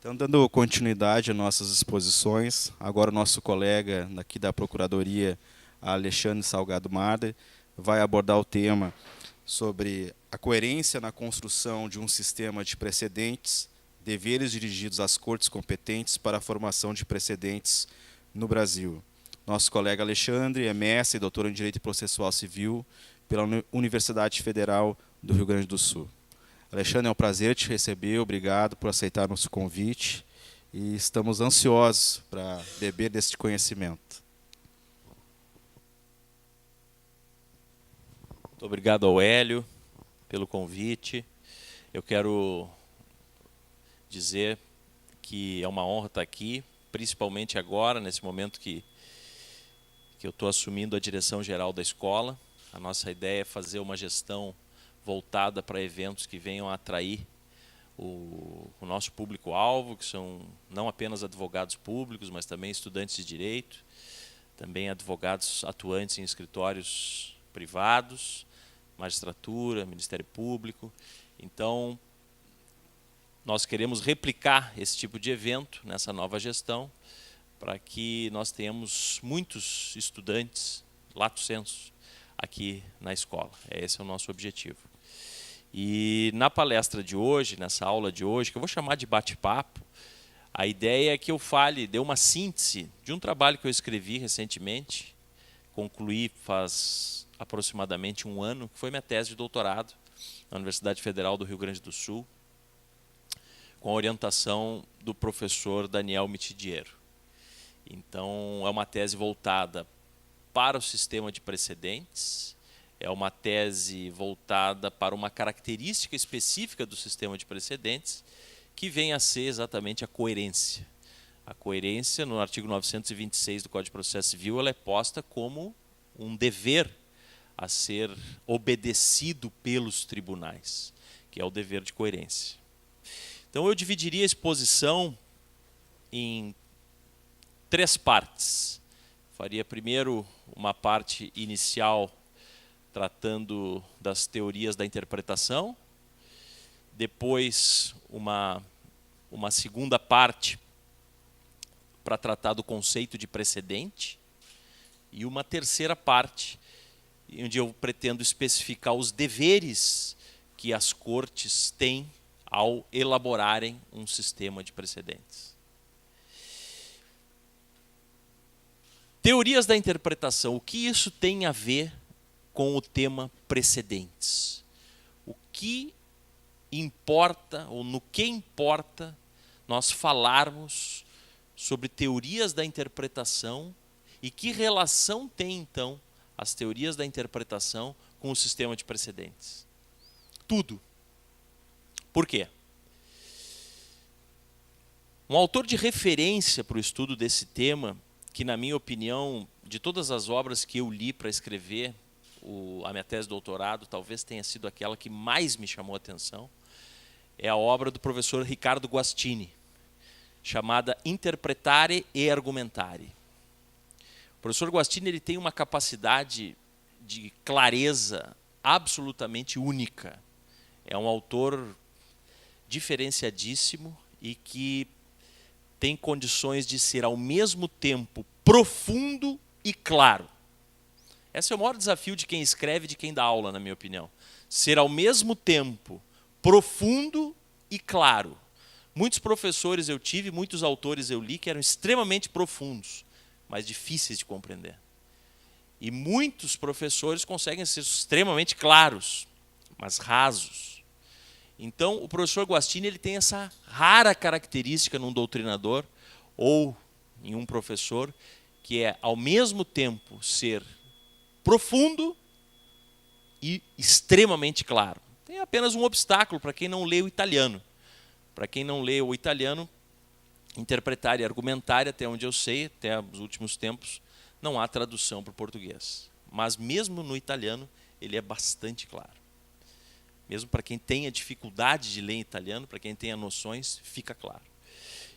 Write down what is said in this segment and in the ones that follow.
Então, dando continuidade às nossas exposições, agora o nosso colega aqui da Procuradoria, Alexandre Salgado Marder, vai abordar o tema sobre a coerência na construção de um sistema de precedentes, deveres dirigidos às cortes competentes para a formação de precedentes no Brasil. Nosso colega Alexandre é mestre e doutor em Direito Processual Civil pela Universidade Federal do Rio Grande do Sul. Alexandre, é um prazer te receber, obrigado por aceitar nosso convite e estamos ansiosos para beber deste conhecimento. Muito obrigado ao Hélio pelo convite. Eu quero dizer que é uma honra estar aqui, principalmente agora, nesse momento que eu estou assumindo a direção geral da escola. A nossa ideia é fazer uma gestão voltada para eventos que venham a atrair o nosso público-alvo, que são não apenas advogados públicos, mas também estudantes de direito, também advogados atuantes em escritórios privados, magistratura, Ministério Público. Então, nós queremos replicar esse tipo de evento nessa nova gestão, para que nós tenhamos muitos estudantes, lato sensu, aqui na escola. Esse é o nosso objetivo. E na palestra de hoje, nessa aula de hoje, que eu vou chamar de bate-papo, a ideia é que eu dê uma síntese de um trabalho que eu escrevi recentemente, concluí faz aproximadamente um ano, que foi minha tese de doutorado na Universidade Federal do Rio Grande do Sul, com a orientação do professor Daniel Mitidiero. Então, é uma tese voltada para o sistema de precedentes, é uma tese voltada para uma característica específica do sistema de precedentes, que vem a ser exatamente a coerência. A coerência, no artigo 926 do Código de Processo Civil, ela é posta como um dever a ser obedecido pelos tribunais, que é o dever de coerência. Então, eu dividiria a exposição em 3 partes. Faria primeiro uma parte inicial tratando das teorias da interpretação, depois uma segunda parte para tratar do conceito de precedente e uma terceira parte onde eu pretendo especificar os deveres que as cortes têm ao elaborarem um sistema de precedentes. Teorias da interpretação, o que isso tem a ver com o tema precedentes? O que importa, ou no que importa, nós falarmos sobre teorias da interpretação e que relação tem, então, as teorias da interpretação com o sistema de precedentes? Tudo. Por quê? Um autor de referência para o estudo desse tema, que, na minha opinião, de todas as obras que eu li para escrever a minha tese de doutorado, talvez tenha sido aquela que mais me chamou a atenção, é a obra do professor Ricardo Guastini, chamada Interpretare e Argumentare. O professor Guastini ele tem uma capacidade de clareza absolutamente única. É um autor diferenciadíssimo e que tem condições de ser, ao mesmo tempo, profundo e claro. Esse é o maior desafio de quem escreve e de quem dá aula, na minha opinião. Ser, ao mesmo tempo, profundo e claro. Muitos professores eu tive, muitos autores eu li que eram extremamente profundos, mas difíceis de compreender. E muitos professores conseguem ser extremamente claros, mas rasos. Então, o professor Guastini ele tem essa rara característica num doutrinador ou em um professor, que é, ao mesmo tempo, ser profundo e extremamente claro. Tem apenas um obstáculo para quem não lê o italiano. Para quem não lê o italiano, interpretar e argumentar, até onde eu sei, até os últimos tempos, não há tradução para o português. Mas mesmo no italiano, ele é bastante claro. Mesmo para quem tenha dificuldade de ler em italiano, para quem tenha noções, fica claro.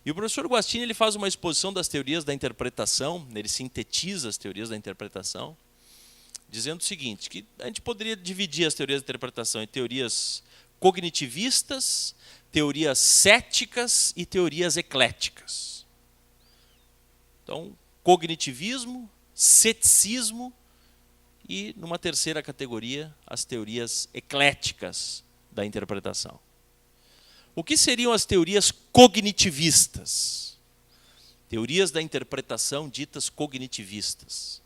E o professor Guastini ele faz uma exposição das teorias da interpretação, ele sintetiza as teorias da interpretação, dizendo o seguinte, que a gente poderia dividir as teorias da interpretação em teorias cognitivistas, teorias céticas e teorias ecléticas. Então, cognitivismo, ceticismo e, numa terceira categoria, as teorias ecléticas da interpretação. O que seriam as teorias cognitivistas? Teorias da interpretação ditas cognitivistas.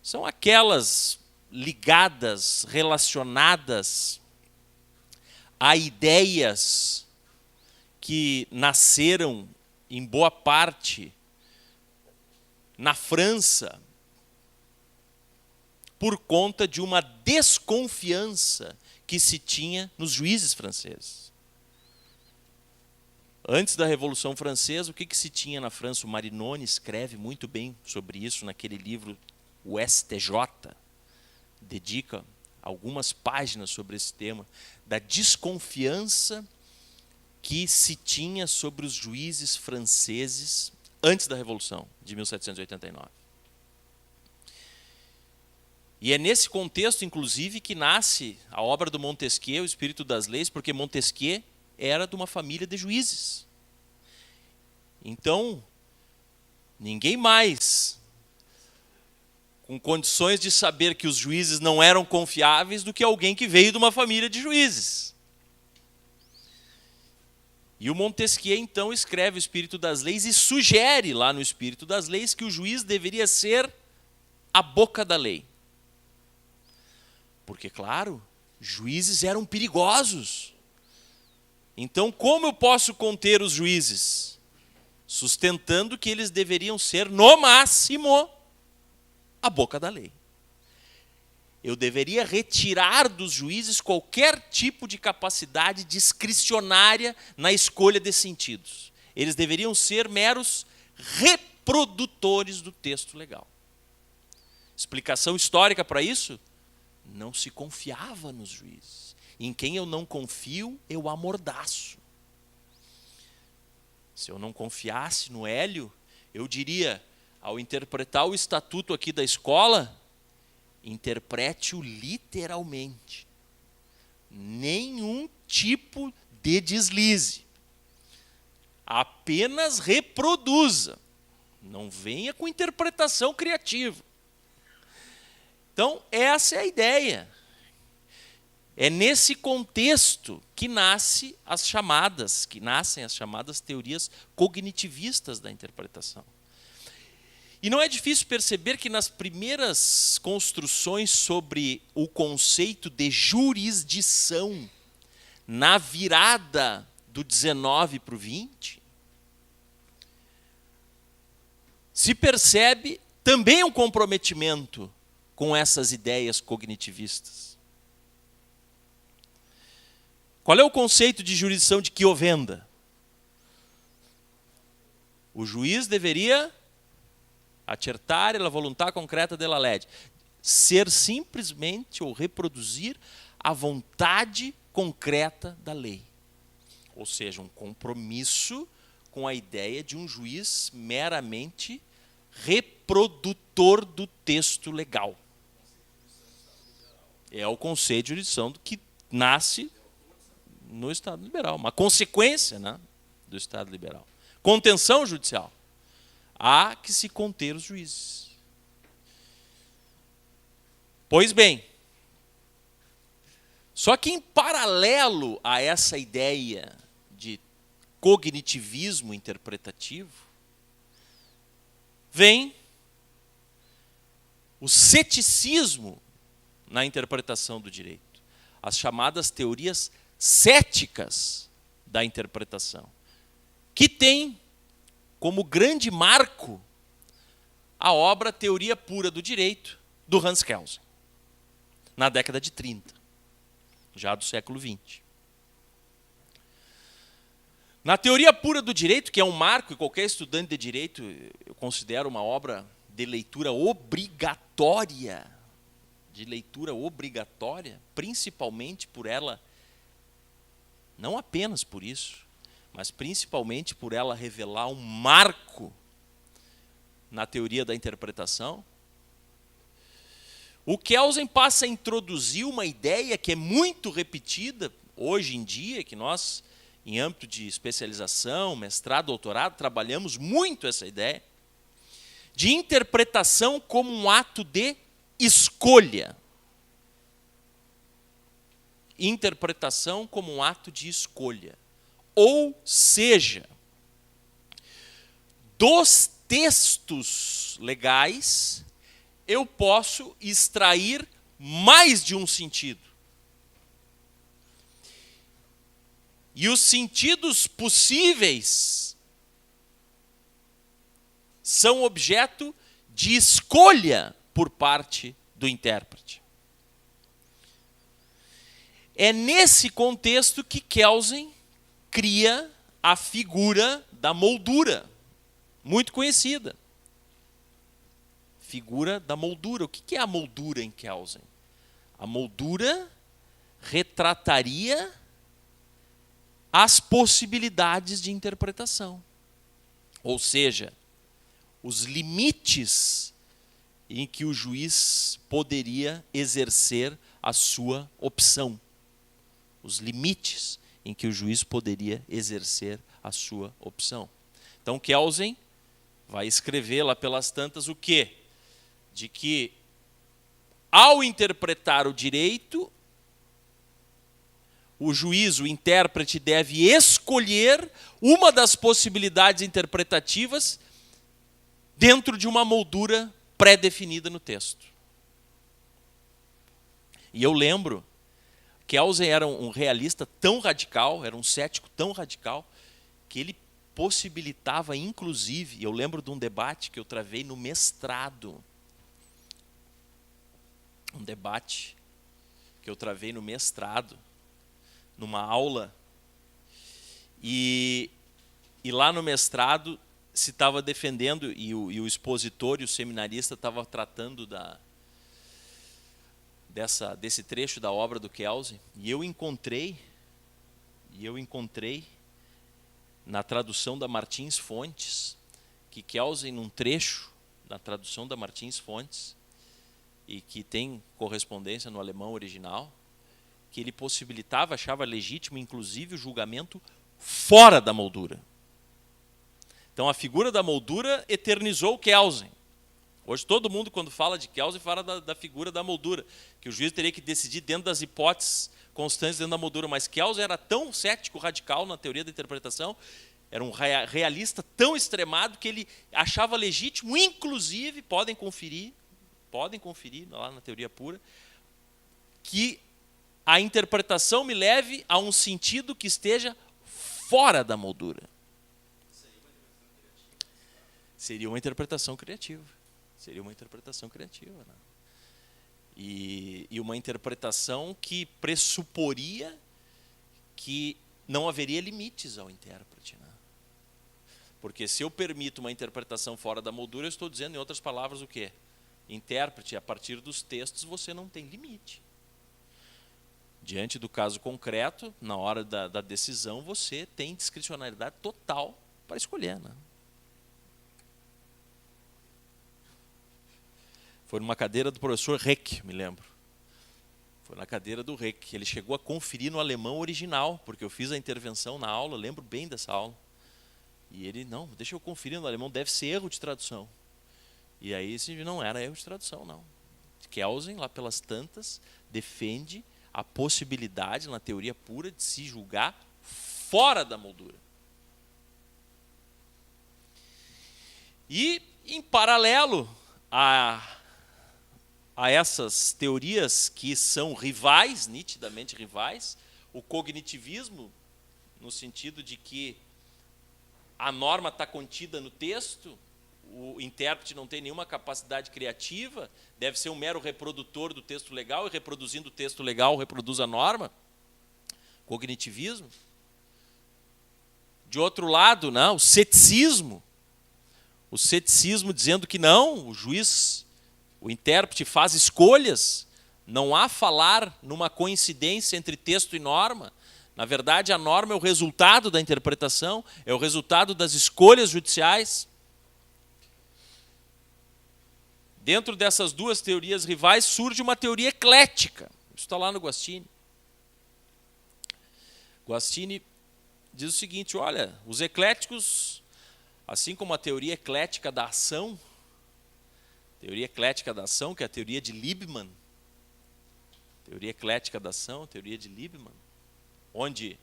São aquelas ligadas, relacionadas a ideias que nasceram, em boa parte, na França, por conta de uma desconfiança que se tinha nos juízes franceses. Antes da Revolução Francesa, o que se tinha na França? O Marinoni escreve muito bem sobre isso naquele livro, o STJ, dedica algumas páginas sobre esse tema, da desconfiança que se tinha sobre os juízes franceses antes da Revolução de 1789. E é nesse contexto, inclusive, que nasce a obra do Montesquieu, O Espírito das Leis, porque Montesquieu era de uma família de juízes. Então, ninguém mais com condições de saber que os juízes não eram confiáveis do que alguém que veio de uma família de juízes. E o Montesquieu, então, escreve O Espírito das Leis e sugere lá no Espírito das Leis que o juiz deveria ser a boca da lei. Porque, claro, juízes eram perigosos. Então, como eu posso conter os juízes? Sustentando que eles deveriam ser, no máximo, a boca da lei. Eu deveria retirar dos juízes qualquer tipo de capacidade discricionária na escolha de sentidos. Eles deveriam ser meros reprodutores do texto legal. Explicação histórica para isso? Não se confiava nos juízes. Em quem eu não confio, eu amordaço. Se eu não confiasse no Hélio, eu diria, ao interpretar o estatuto aqui da escola, interprete-o literalmente. Nenhum tipo de deslize. Apenas reproduza. Não venha com interpretação criativa. Então, essa é a ideia. É nesse contexto que nascem as chamadas teorias cognitivistas da interpretação. E não é difícil perceber que nas primeiras construções sobre o conceito de jurisdição, na virada do 19 para o 20, se percebe também um comprometimento com essas ideias cognitivistas. Qual é o conceito de jurisdição de Chiovenda? O juiz deveria acertar la volontà concreta della legge, ser simplesmente ou reproduzir a vontade concreta da lei. Ou seja, um compromisso com a ideia de um juiz meramente reprodutor do texto legal. É o conceito de jurisdição que nasce no Estado liberal, uma consequência, né, do Estado liberal. Contenção judicial. Há que se conter os juízes. Pois bem, só que em paralelo a essa ideia de cognitivismo interpretativo, vem o ceticismo na interpretação do direito, as chamadas teorias céticas da interpretação, que tem como grande marco a obra Teoria Pura do Direito, do Hans Kelsen, na década de 30, já do século XX. Na Teoria Pura do Direito, que é um marco, e qualquer estudante de direito eu considero uma obra de leitura obrigatória, principalmente por ela, não apenas por isso, mas principalmente por ela revelar um marco na teoria da interpretação. O Kelsen passa a introduzir uma ideia que é muito repetida hoje em dia, que nós em âmbito de especialização, mestrado, doutorado, trabalhamos muito essa ideia de interpretação como um ato de escolha. Interpretação como um ato de escolha. Ou seja, dos textos legais, eu posso extrair mais de um sentido. E os sentidos possíveis são objeto de escolha por parte do intérprete. É nesse contexto que Kelsen cria a figura da moldura, muito conhecida. Figura da moldura. O que é a moldura em Kelsen? A moldura retrataria as possibilidades de interpretação. Ou seja, os limites em que o juiz poderia exercer a sua opção. Os limites em que o juiz poderia exercer a sua opção. Então, Kelsen vai escrever lá pelas tantas o quê? De que, ao interpretar o direito, o juiz, o intérprete, deve escolher uma das possibilidades interpretativas dentro de uma moldura pré-definida no texto. E eu lembro que Kelsen era um realista tão radical, era um cético tão radical, que ele possibilitava, inclusive, eu lembro de um debate que eu travei no mestrado. Um debate que eu travei no mestrado, numa aula, e lá no mestrado se estava defendendo, e o expositor e o seminarista estavam tratando desse trecho da obra do Kelsen, e eu encontrei na tradução da Martins Fontes, que Kelsen, num trecho da tradução da Martins Fontes, e que tem correspondência no alemão original, que ele possibilitava, achava legítimo, inclusive, o julgamento fora da moldura. Então, a figura da moldura eternizou Kelsen. Hoje, todo mundo, quando fala de Kelsen, fala da figura da moldura, que o juiz teria que decidir dentro das hipóteses constantes dentro da moldura. Mas Kelsen era tão cético, radical na teoria da interpretação, era um realista tão extremado, que ele achava legítimo, inclusive, podem conferir lá na teoria pura, que a interpretação me leve a um sentido que esteja fora da moldura. Seria uma interpretação criativa. Seria uma interpretação criativa. Né? E uma interpretação que pressuporia que não haveria limites ao intérprete. Né? Porque se eu permito uma interpretação fora da moldura, eu estou dizendo, em outras palavras, o quê? Intérprete, a partir dos textos você não tem limite. Diante do caso concreto, na hora da decisão, você tem discricionalidade total para escolher. Né? Foi numa cadeira do professor Reck, me lembro. Foi na cadeira do Reck. Ele chegou a conferir no alemão original, porque eu fiz a intervenção na aula, lembro bem dessa aula. E ele, não, deixa eu conferir no alemão, deve ser erro de tradução. E aí, não era erro de tradução, não. Kelsen, lá pelas tantas, defende a possibilidade, na teoria pura, de se julgar fora da moldura. E, em paralelo a essas teorias que são rivais, nitidamente rivais, o cognitivismo, no sentido de que a norma está contida no texto, o intérprete não tem nenhuma capacidade criativa, deve ser um mero reprodutor do texto legal, e reproduzindo o texto legal reproduz a norma. Cognitivismo. De outro lado, não, o ceticismo. O ceticismo dizendo que não, o juiz, o intérprete faz escolhas, não há falar numa coincidência entre texto e norma. Na verdade, a norma é o resultado da interpretação, é o resultado das escolhas judiciais. Dentro dessas duas teorias rivais surge uma teoria eclética. Isso está lá no Guattini. Guattini diz o seguinte, olha, os ecléticos, assim como a teoria eclética da ação, que é a teoria de Liebman, teoria eclética da ação, teoria de Liebman, onde,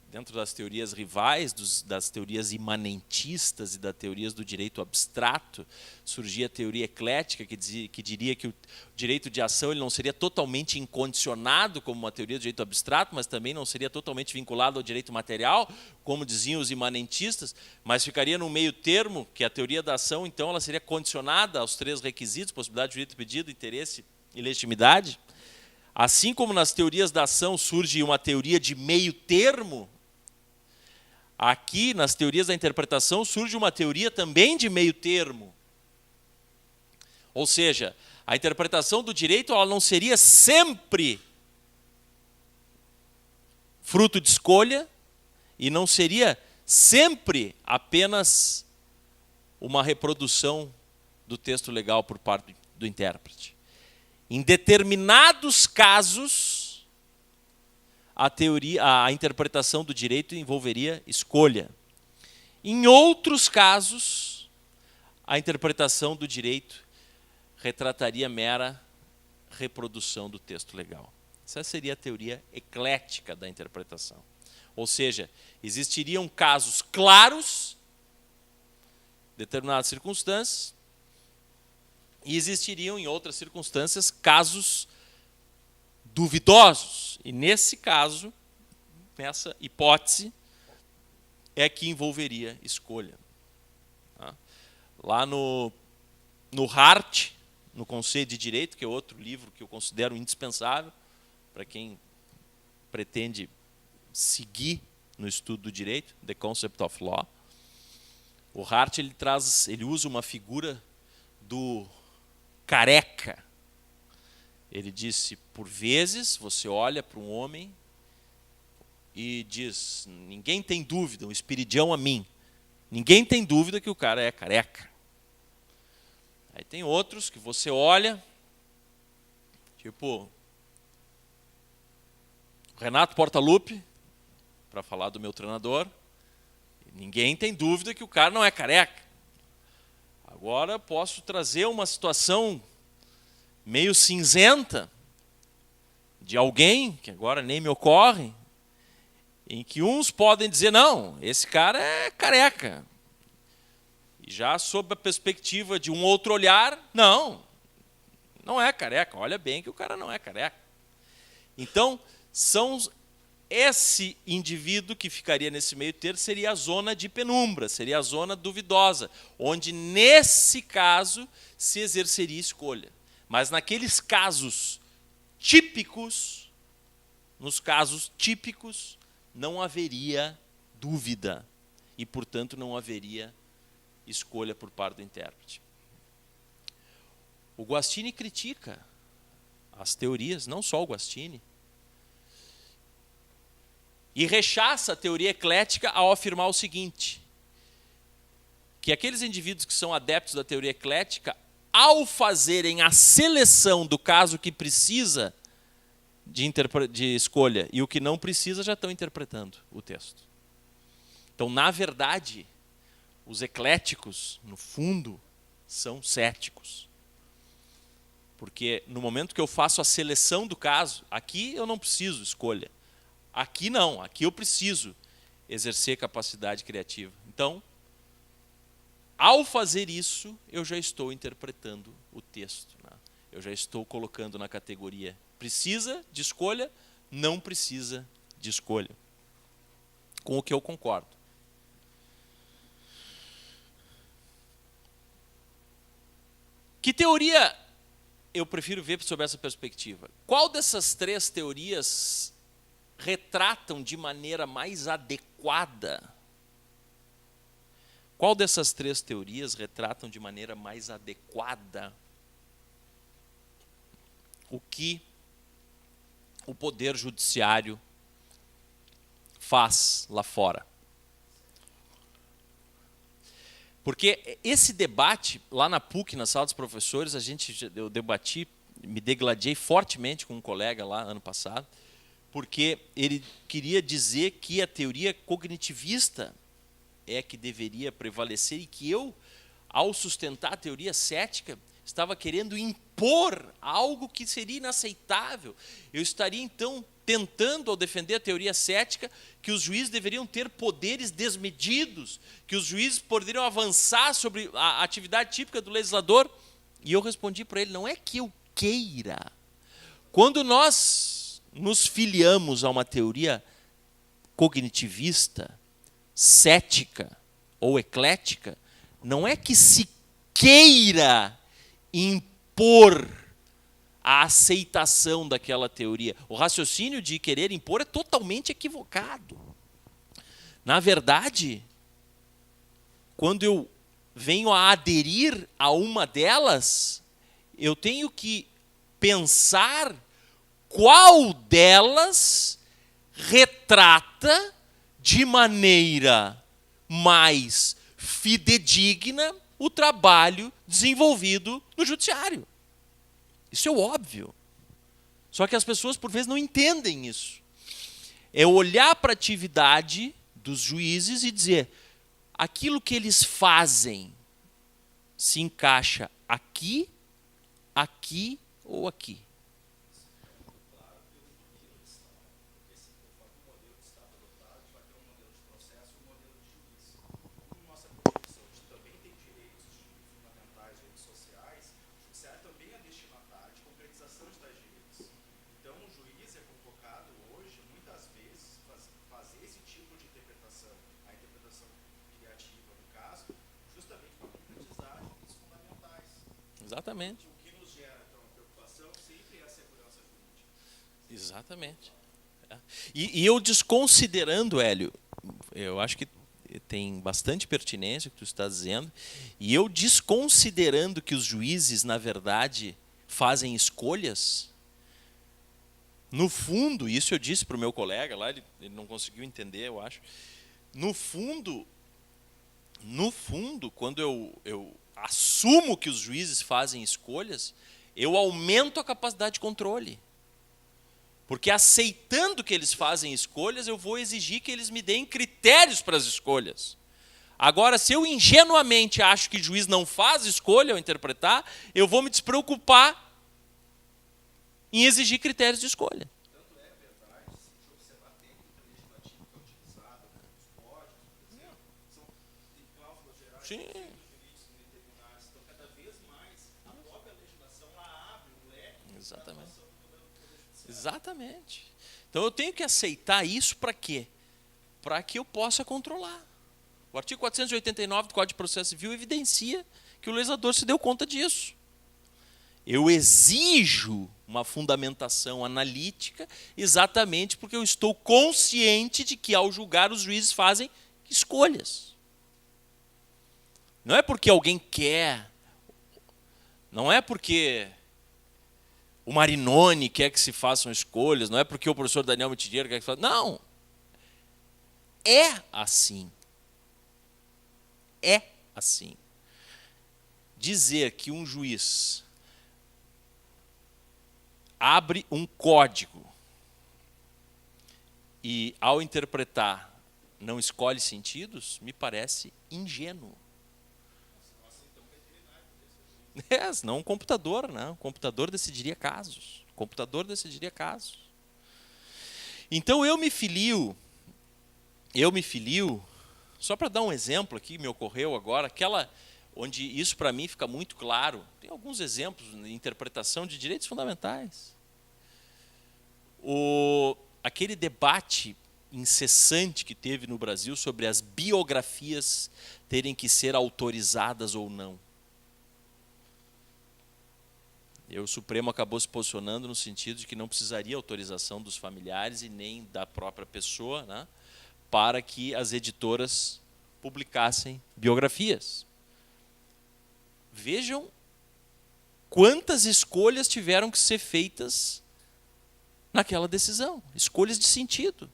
dentro das teorias rivais, das teorias imanentistas e das teorias do direito abstrato, surgia a teoria eclética, que diria que o direito de ação ele não seria totalmente incondicionado, como uma teoria do direito abstrato, mas também não seria totalmente vinculado ao direito material, como diziam os imanentistas, mas ficaria no meio termo, que a teoria da ação, então, ela seria condicionada aos 3 requisitos, possibilidade de direito pedido, interesse e legitimidade. Assim como nas teorias da ação surge uma teoria de meio termo, aqui, nas teorias da interpretação, surge uma teoria também de meio termo. Ou seja, a interpretação do direito ela não seria sempre fruto de escolha e não seria sempre apenas uma reprodução do texto legal por parte do intérprete. Em determinados casos, a interpretação do direito envolveria escolha. Em outros casos, a interpretação do direito retrataria mera reprodução do texto legal. Essa seria a teoria eclética da interpretação. Ou seja, existiriam casos claros, determinadas circunstâncias, e existiriam, em outras circunstâncias, casos duvidosos. E nesse caso, nessa hipótese, é que envolveria escolha. Lá no Hart, no Conceito de Direito, que é outro livro que eu considero indispensável para quem pretende seguir no estudo do direito, The Concept of Law, o Hart ele usa uma figura do careca. Ele disse, por vezes, você olha para um homem e diz, ninguém tem dúvida, um espiridião a mim, ninguém tem dúvida que o cara é careca. Aí tem outros que você olha, tipo, Renato Portaluppi, para falar do meu treinador, ninguém tem dúvida que o cara não é careca. Agora posso trazer uma situação meio cinzenta de alguém, que agora nem me ocorre, em que uns podem dizer, não, esse cara é careca. E já sob a perspectiva de um outro olhar, não é careca. Olha bem que o cara não é careca. Então, esse indivíduo que ficaria nesse meio termo seria a zona de penumbra, seria a zona duvidosa, onde, nesse caso, se exerceria escolha. Mas naqueles casos típicos, não haveria dúvida e, portanto, não haveria escolha por parte do intérprete. O Guattini critica as teorias, não só o Guattini, e rechaça a teoria eclética ao afirmar o seguinte, que aqueles indivíduos que são adeptos da teoria eclética, ao fazerem a seleção do caso que precisa de escolha e o que não precisa, já estão interpretando o texto. Então, na verdade, os ecléticos, no fundo, são céticos. Porque no momento que eu faço a seleção do caso, aqui eu não preciso escolha. Aqui não, aqui eu preciso exercer capacidade criativa. Então, ao fazer isso, eu já estou interpretando o texto. Eu já estou colocando na categoria precisa de escolha, não precisa de escolha. Com o que eu concordo. Que teoria eu prefiro ver sob essa perspectiva? Qual dessas 3 teorias retratam de maneira mais adequada? Qual dessas 3 teorias retratam de maneira mais adequada o que o poder judiciário faz lá fora? Porque esse debate, lá na PUC, na sala dos professores, eu me degladiei fortemente com um colega lá ano passado, porque ele queria dizer que a teoria cognitivista é que deveria prevalecer e que eu, ao sustentar a teoria cética, estava querendo impor algo que seria inaceitável. Eu estaria, então, tentando, ao defender a teoria cética, que os juízes deveriam ter poderes desmedidos, que os juízes poderiam avançar sobre a atividade típica do legislador. E eu respondi para ele, não é que eu queira. Quando nós nos filiamos a uma teoria cognitivista, cética ou eclética, não é que se queira impor a aceitação daquela teoria. O raciocínio de querer impor é totalmente equivocado. Na verdade, quando eu venho a aderir a uma delas, eu tenho que pensar qual delas retrata de maneira mais fidedigna o trabalho desenvolvido no judiciário. Isso é óbvio. Só que as pessoas, por vezes, não entendem isso. É olhar para a atividade dos juízes e dizer, aquilo que eles fazem se encaixa aqui, aqui ou aqui. Exatamente. O que nos gera então a preocupação sempre é a segurança jurídica. Exatamente. E eu desconsiderando, Hélio, eu acho que tem bastante pertinência o que tu está dizendo, e eu desconsiderando que os juízes, na verdade, fazem escolhas, no fundo, isso eu disse para o meu colega lá, ele não conseguiu entender, eu acho, no fundo, quando eu assumo que os juízes fazem escolhas, eu aumento a capacidade de controle. Porque aceitando que eles fazem escolhas, eu vou exigir que eles me deem critérios para as escolhas. Agora, se eu ingenuamente acho que o juiz não faz escolha ao interpretar, eu vou me despreocupar em exigir critérios de escolha. Tanto é verdade, se a gente observar a técnica legislativa que é utilizada nos códigos, por exemplo, são de cláusulas gerais. Sim. Então, cada vez mais, a própria legislação ela abre um leque. Exatamente. Exatamente. Então eu tenho que aceitar isso para quê? Para que eu possa controlar. O artigo 489 do Código de Processo Civil evidencia que o legislador se deu conta disso. Eu exijo uma fundamentação analítica exatamente porque eu estou consciente de que, ao julgar, os juízes fazem escolhas. Não é porque alguém quer, não é porque o Marinoni quer que se façam escolhas, não é porque o professor Daniel Mitidiero quer que se faça. Não. É assim. É assim. Dizer que um juiz abre um código e, ao interpretar, não escolhe sentidos, me parece ingênuo. Senão um computador, né? O computador decidiria casos. O computador decidiria casos. Então eu me filio, só para dar um exemplo aqui, me ocorreu agora, aquela onde isso para mim fica muito claro. Tem alguns exemplos de interpretação de direitos fundamentais. Aquele debate incessante que teve no Brasil sobre as biografias terem que ser autorizadas ou não. E o Supremo acabou se posicionando no sentido de que não precisaria autorização dos familiares e nem da própria pessoa, né, para que as editoras publicassem biografias. Vejam quantas escolhas tiveram que ser feitas naquela decisão. Escolhas de sentido.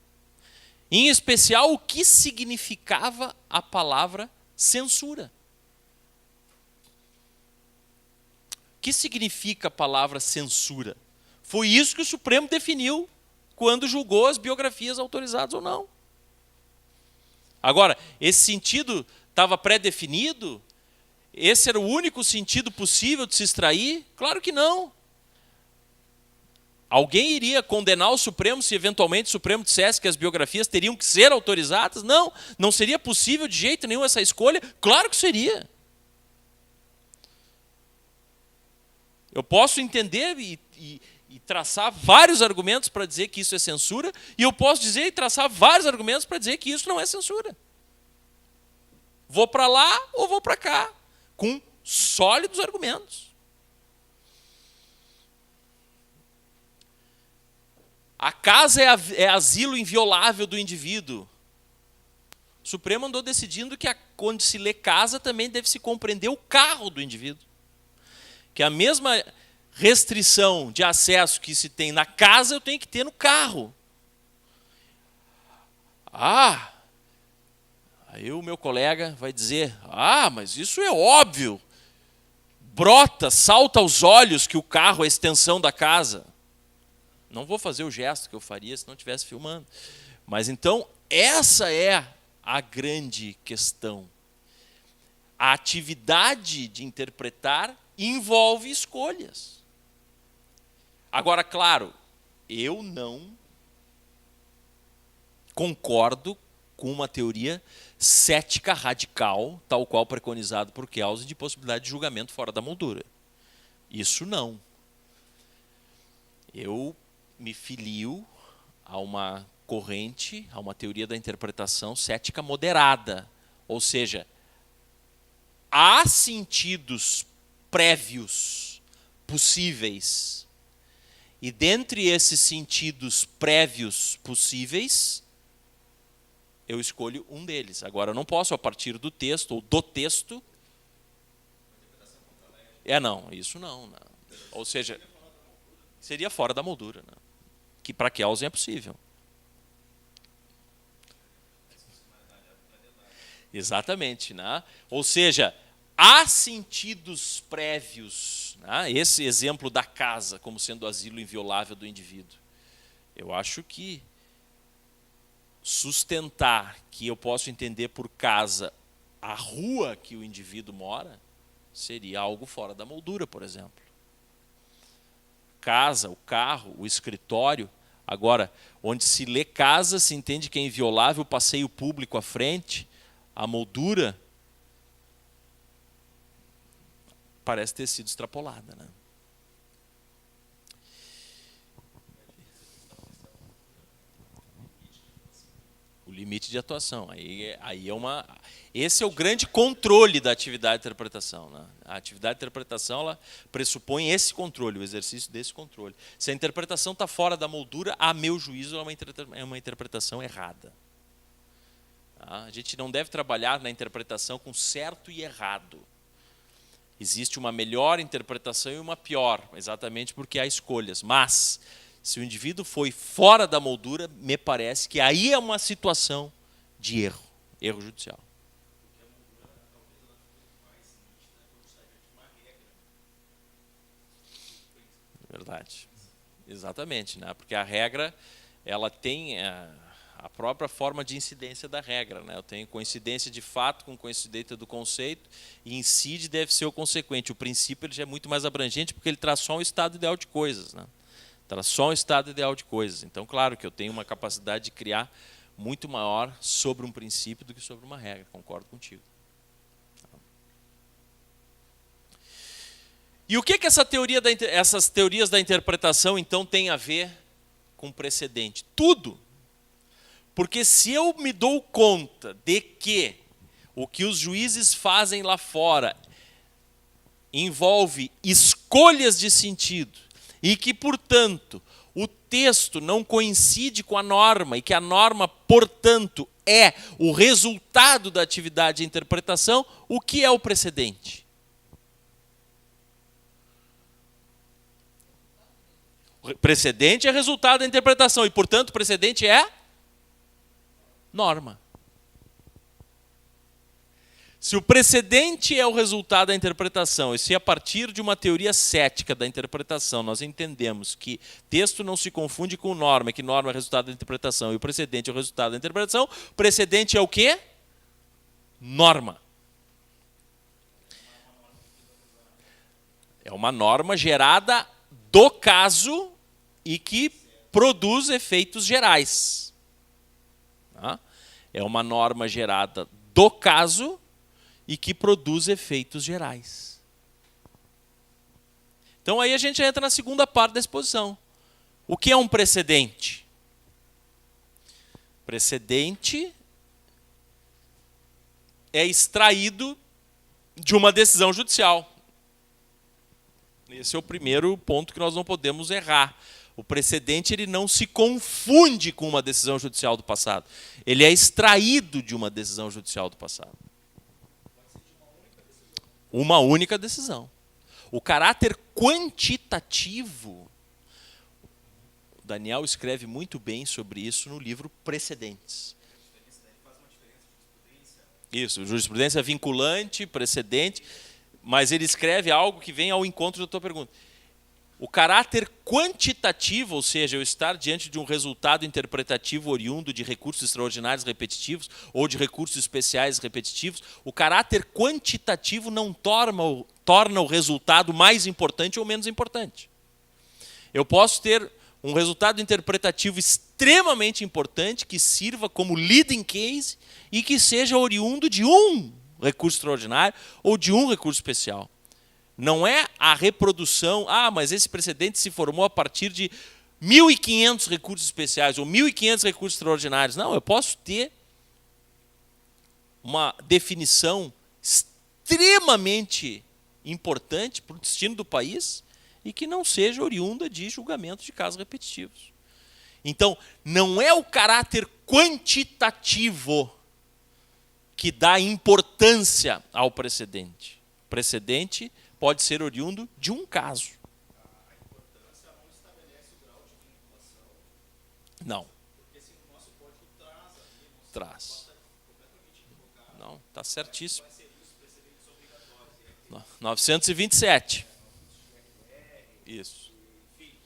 Em especial, o que significava a palavra censura. O que significa a palavra censura? Foi isso que o Supremo definiu quando julgou as biografias autorizadas ou não. Agora, esse sentido estava pré-definido? Esse era o único sentido possível de se extrair? Claro que não. Alguém iria condenar o Supremo se eventualmente o Supremo dissesse que as biografias teriam que ser autorizadas? Não, não seria possível de jeito nenhum essa escolha? Claro que seria. Eu posso entender e traçar vários argumentos para dizer que isso é censura, e eu posso dizer e traçar vários argumentos para dizer que isso não é censura. Vou para lá ou vou para cá, com sólidos argumentos. A casa é asilo inviolável do indivíduo. O Supremo andou decidindo que quando se lê casa também deve se compreender o carro do indivíduo. Que a mesma restrição de acesso que se tem na casa, eu tenho que ter no carro. Aí o meu colega vai dizer, mas isso é óbvio. Brota, salta aos olhos que o carro é a extensão da casa. Não vou fazer o gesto que eu faria se não estivesse filmando. Mas então, essa é a grande questão. A atividade de interpretar envolve escolhas. Agora, claro, eu não concordo com uma teoria cética radical, tal qual preconizado por Kelsen, de possibilidade de julgamento fora da moldura. Isso não. Eu me filio a uma corrente, a uma teoria da interpretação cética moderada. Ou seja, há sentidos prévios possíveis. E dentre esses sentidos prévios possíveis, eu escolho um deles. Agora, eu não posso, a partir do texto, ou do texto... não, isso não. Ou seja, seria fora da moldura. Né? Que para Kelsen é possível. Exatamente. Né? Ou seja, há sentidos prévios. Né? Esse exemplo da casa como sendo o asilo inviolável do indivíduo. Eu acho que sustentar que eu posso entender por casa a rua que o indivíduo mora seria algo fora da moldura, por exemplo. Casa, o carro, o escritório. Agora, onde se lê casa, se entende que é inviolável o passeio público à frente, a moldura parece ter sido extrapolada, né? O limite de atuação. Esse é o grande controle da atividade de interpretação. Né? A atividade de interpretação ela pressupõe esse controle, o exercício desse controle. Se a interpretação está fora da moldura, a meu juízo, é uma interpretação errada. Tá? A gente não deve trabalhar na interpretação com certo e errado. Existe uma melhor interpretação e uma pior, exatamente porque há escolhas. Mas, se o indivíduo foi fora da moldura, me parece que aí é uma situação de erro judicial. Verdade. Exatamente, né? Porque a regra ela tem a própria forma de incidência da regra. Né? Eu tenho coincidência de fato com coincidência do conceito e incide deve ser o consequente. O princípio ele já é muito mais abrangente porque ele traz só um estado ideal de coisas. Né? Traz só um estado ideal de coisas. Então, claro que eu tenho uma capacidade de criar muito maior sobre um princípio do que sobre uma regra. Concordo contigo. E o que essas teorias da interpretação, então, têm a ver com precedente? Tudo. Porque se eu me dou conta de que o que os juízes fazem lá fora envolve escolhas de sentido e que, portanto, o texto não coincide com a norma e que a norma, portanto, é o resultado da atividade de interpretação, o que é o precedente? O precedente é resultado da interpretação e, portanto, o precedente é norma. Se o precedente é o resultado da interpretação, e se a partir de uma teoria cética da interpretação nós entendemos que texto não se confunde com norma, que norma é o resultado da interpretação e o precedente é o resultado da interpretação, o precedente é o quê? Norma. É uma norma gerada do caso e que produz efeitos gerais. Tá? É uma norma gerada do caso e que produz efeitos gerais. Então aí a gente entra na segunda parte da exposição. O que é um precedente? Precedente é extraído de uma decisão judicial. Esse é o primeiro ponto que nós não podemos errar. O precedente ele não se confunde com uma decisão judicial do passado. Ele é extraído de uma decisão judicial do passado. Uma única decisão. O caráter quantitativo, o Daniel escreve muito bem sobre isso no livro Precedentes. Isso, jurisprudência vinculante, precedente, mas ele escreve algo que vem ao encontro da tua pergunta. O caráter quantitativo, ou seja, eu estar diante de um resultado interpretativo oriundo de recursos extraordinários repetitivos ou de recursos especiais repetitivos, o caráter quantitativo não torna o resultado mais importante ou menos importante. Eu posso ter um resultado interpretativo extremamente importante que sirva como leading case e que seja oriundo de um recurso extraordinário ou de um recurso especial. Não é a reprodução, mas esse precedente se formou a partir de 1.500 recursos especiais ou 1.500 recursos extraordinários. Não, eu posso ter uma definição extremamente importante para o destino do país e que não seja oriunda de julgamentos de casos repetitivos. Então, não é o caráter quantitativo que dá importância ao precedente. O precedente pode ser oriundo de um caso. A importância não estabelece o grau de vinculação. Não. Porque assim, o nosso código traz ali, Traz. completamente equivocado. Não, está certíssimo. Vai ser os precedentes obrigatórios. 927. Isso. Enfim,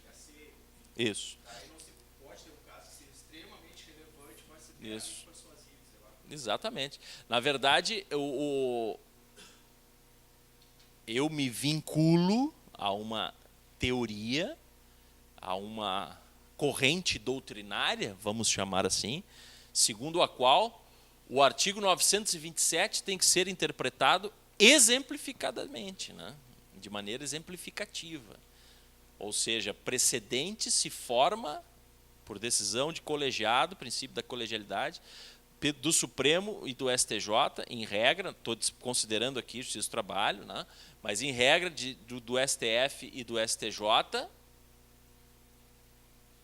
Isso. aí não se pode ter um caso que seja extremamente relevante, mas se Isso. persuasivo, sei lá. Exatamente. Na verdade, eu me vinculo a uma teoria, a uma corrente doutrinária, vamos chamar assim, segundo a qual o artigo 927 tem que ser interpretado exemplificadamente, né? De maneira exemplificativa. Ou seja, precedente se forma por decisão de colegiado, princípio da colegialidade, do Supremo e do STJ, em regra, estou considerando aqui Justiça do Trabalho, né? Mas em regra do STF e do STJ,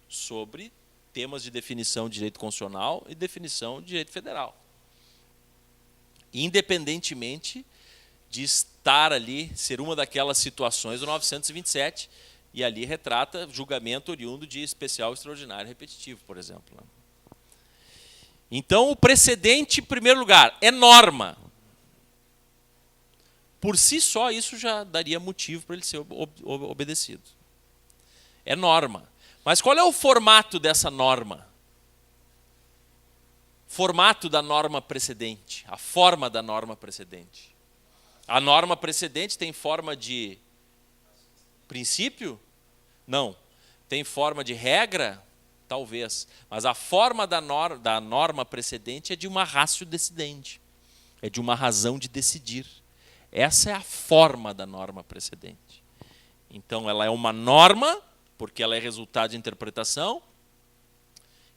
sobre temas de definição de direito constitucional e definição de direito federal. Independentemente de estar ali, ser uma daquelas situações do 927, e ali retrata julgamento oriundo de especial, extraordinário, repetitivo, por exemplo. Né? Então, o precedente, em primeiro lugar, é norma. Por si só, isso já daria motivo para ele ser obedecido. É norma. Mas qual é o formato dessa norma? Formato da norma precedente. A forma da norma precedente. A norma precedente tem forma de princípio? Não. Tem forma de regra? Talvez. Mas a forma da norma precedente é de uma ratio decidente. É de uma razão de decidir. Essa é a forma da norma precedente. Então, ela é uma norma, porque ela é resultado de interpretação,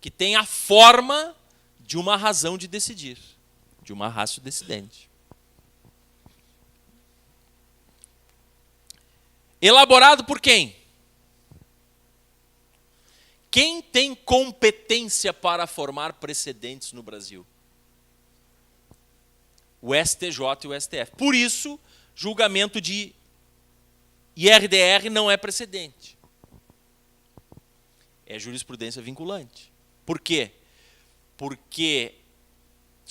que tem a forma de uma razão de decidir, de uma ratio decidente. Elaborado por quem? Quem tem competência para formar precedentes no Brasil? O STJ e o STF. Por isso, julgamento de IRDR não é precedente. É jurisprudência vinculante. Por quê? Porque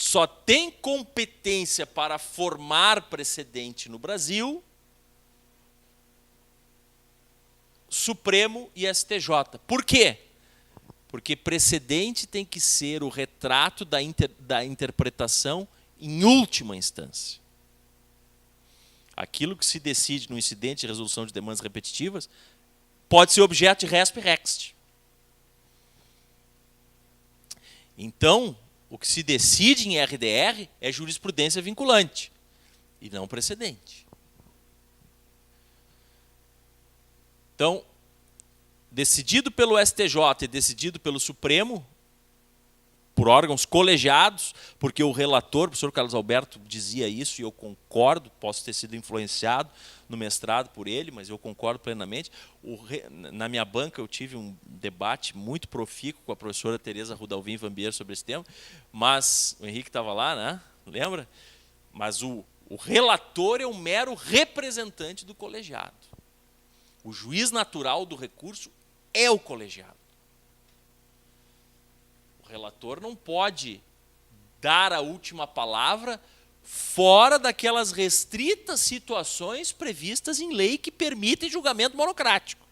só tem competência para formar precedente no Brasil Supremo e STJ. Por quê? Porque precedente tem que ser o retrato da interpretação em última instância. Aquilo que se decide no incidente de resolução de demandas repetitivas pode ser objeto de resp e rext. Então, o que se decide em RDR é jurisprudência vinculante e não precedente. Então, decidido pelo STJ e decidido pelo Supremo, por órgãos colegiados, porque o relator, o professor Carlos Alberto, dizia isso, e eu concordo, posso ter sido influenciado no mestrado por ele, mas eu concordo plenamente. Na minha banca eu tive um debate muito profícuo com a professora Tereza Rudalvin Vambier sobre esse tema, mas o Henrique estava lá, né? Lembra? Mas o relator é um mero representante do colegiado. O juiz natural do recurso é o colegiado. O relator não pode dar a última palavra fora daquelas restritas situações previstas em lei que permitem julgamento monocrático.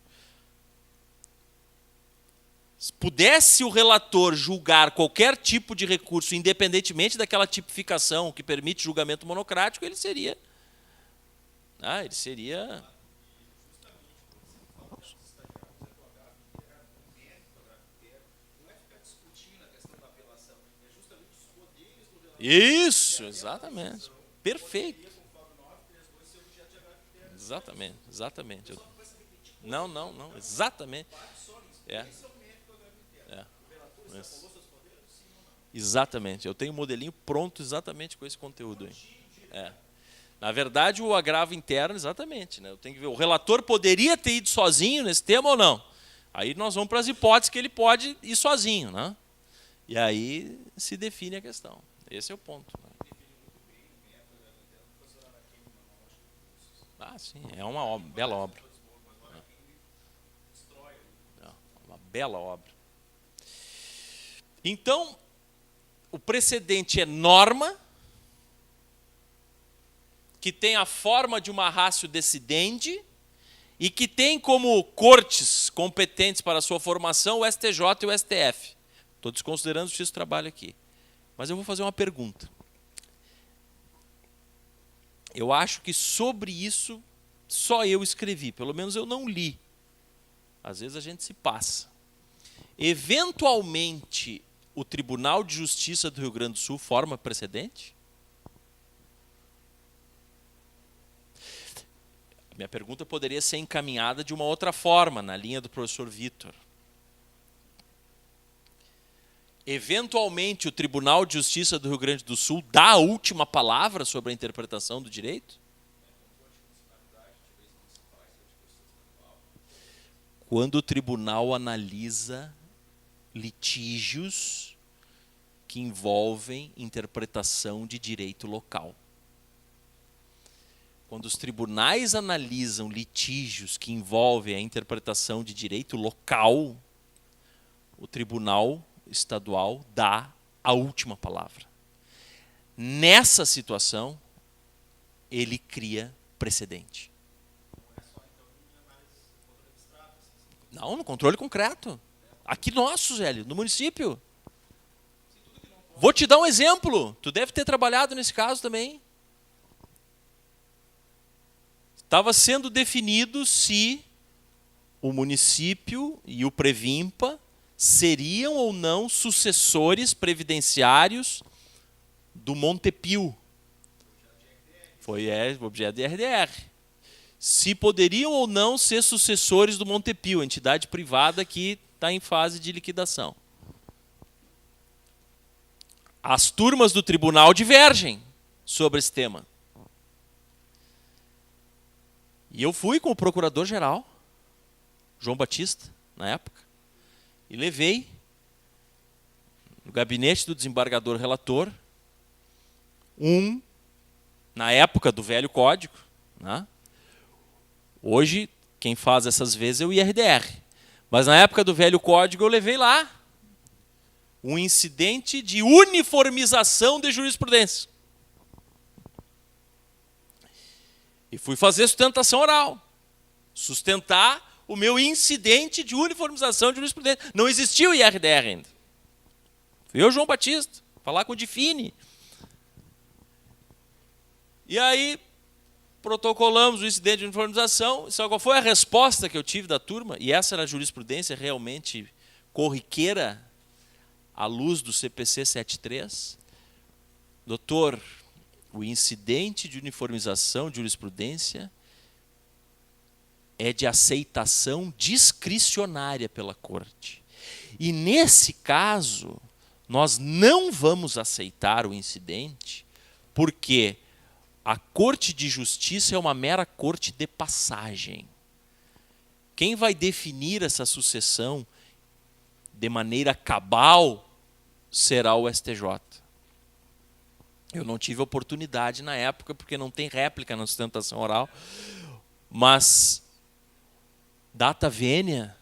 Se pudesse o relator julgar qualquer tipo de recurso, independentemente daquela tipificação que permite julgamento monocrático, ele seria... Isso, exatamente. Perfeito. Exatamente. Não, exatamente. Exatamente. Eu tenho um modelinho pronto exatamente com esse conteúdo aí. Na verdade, o agravo interno, exatamente. Né? Eu tenho que ver. O relator poderia ter ido sozinho nesse tema ou não? Aí nós vamos para as hipóteses que ele pode ir sozinho. Né? E aí se define a questão. Esse é o ponto. Sim, é uma bela obra. Uma bela obra. Então, o precedente é norma, que tem a forma de uma ratio decidendi e que tem como cortes competentes para a sua formação o STJ e o STF. Estou desconsiderando o justiça do trabalho aqui. Mas eu vou fazer uma pergunta. Eu acho que sobre isso só eu escrevi, pelo menos eu não li. Às vezes a gente se passa. Eventualmente, o Tribunal de Justiça do Rio Grande do Sul forma precedente? Minha pergunta poderia ser encaminhada de uma outra forma, na linha do professor Vitor. Eventualmente, o Tribunal de Justiça do Rio Grande do Sul dá a última palavra sobre a interpretação do direito? Quando o tribunal analisa litígios que envolvem interpretação de direito local. Quando os tribunais analisam litígios que envolvem a interpretação de direito local, o tribunal estadual dá a última palavra. Nessa situação, ele cria precedente. Não, no controle concreto. Aqui nosso, Zélio, no município. Vou te dar um exemplo. Tu deve ter trabalhado nesse caso também. Estava sendo definido se o município e o Previmpa seriam ou não sucessores previdenciários do Montepio. Foi objeto de RDR. Se poderiam ou não ser sucessores do Montepio, entidade privada que está em fase de liquidação. As turmas do tribunal divergem sobre esse tema. E eu fui com o procurador-geral, João Batista, na época, e levei no gabinete do desembargador relator na época do velho código, né? Hoje, quem faz essas vezes é o IRDR. Mas na época do velho código eu levei lá um incidente de uniformização de jurisprudência. E fui fazer sustentação oral. Sustentar o meu incidente de uniformização de jurisprudência. Não existia o IRDR ainda. Fui eu, João Batista, falar com o Difine. E aí, protocolamos o incidente de uniformização. Sabe qual foi a resposta que eu tive da turma? E essa era a jurisprudência realmente corriqueira, à luz do CPC 73. Doutor, o incidente de uniformização de jurisprudência é de aceitação discricionária pela Corte. E, nesse caso, nós não vamos aceitar o incidente porque a Corte de Justiça é uma mera corte de passagem. Quem vai definir essa sucessão de maneira cabal será o STJ. Eu não tive oportunidade na época, porque não tem réplica na sustentação oral, mas, data vênia,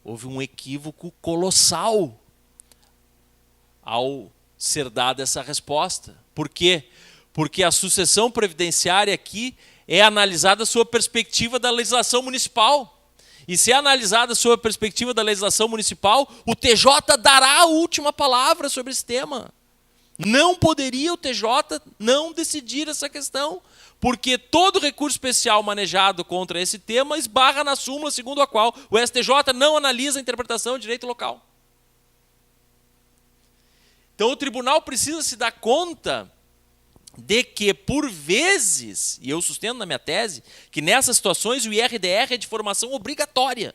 houve um equívoco colossal ao ser dada essa resposta. Por quê? Porque a sucessão previdenciária aqui é analisada sob a perspectiva da legislação municipal. E se é analisada sob a perspectiva da legislação municipal, o TJ dará a última palavra sobre esse tema. Não poderia o TJ não decidir essa questão, porque todo recurso especial manejado contra esse tema esbarra na súmula segundo a qual o STJ não analisa a interpretação de direito local. Então o tribunal precisa se dar conta de que, por vezes, e eu sustento na minha tese, que nessas situações o IRDR é de formação obrigatória.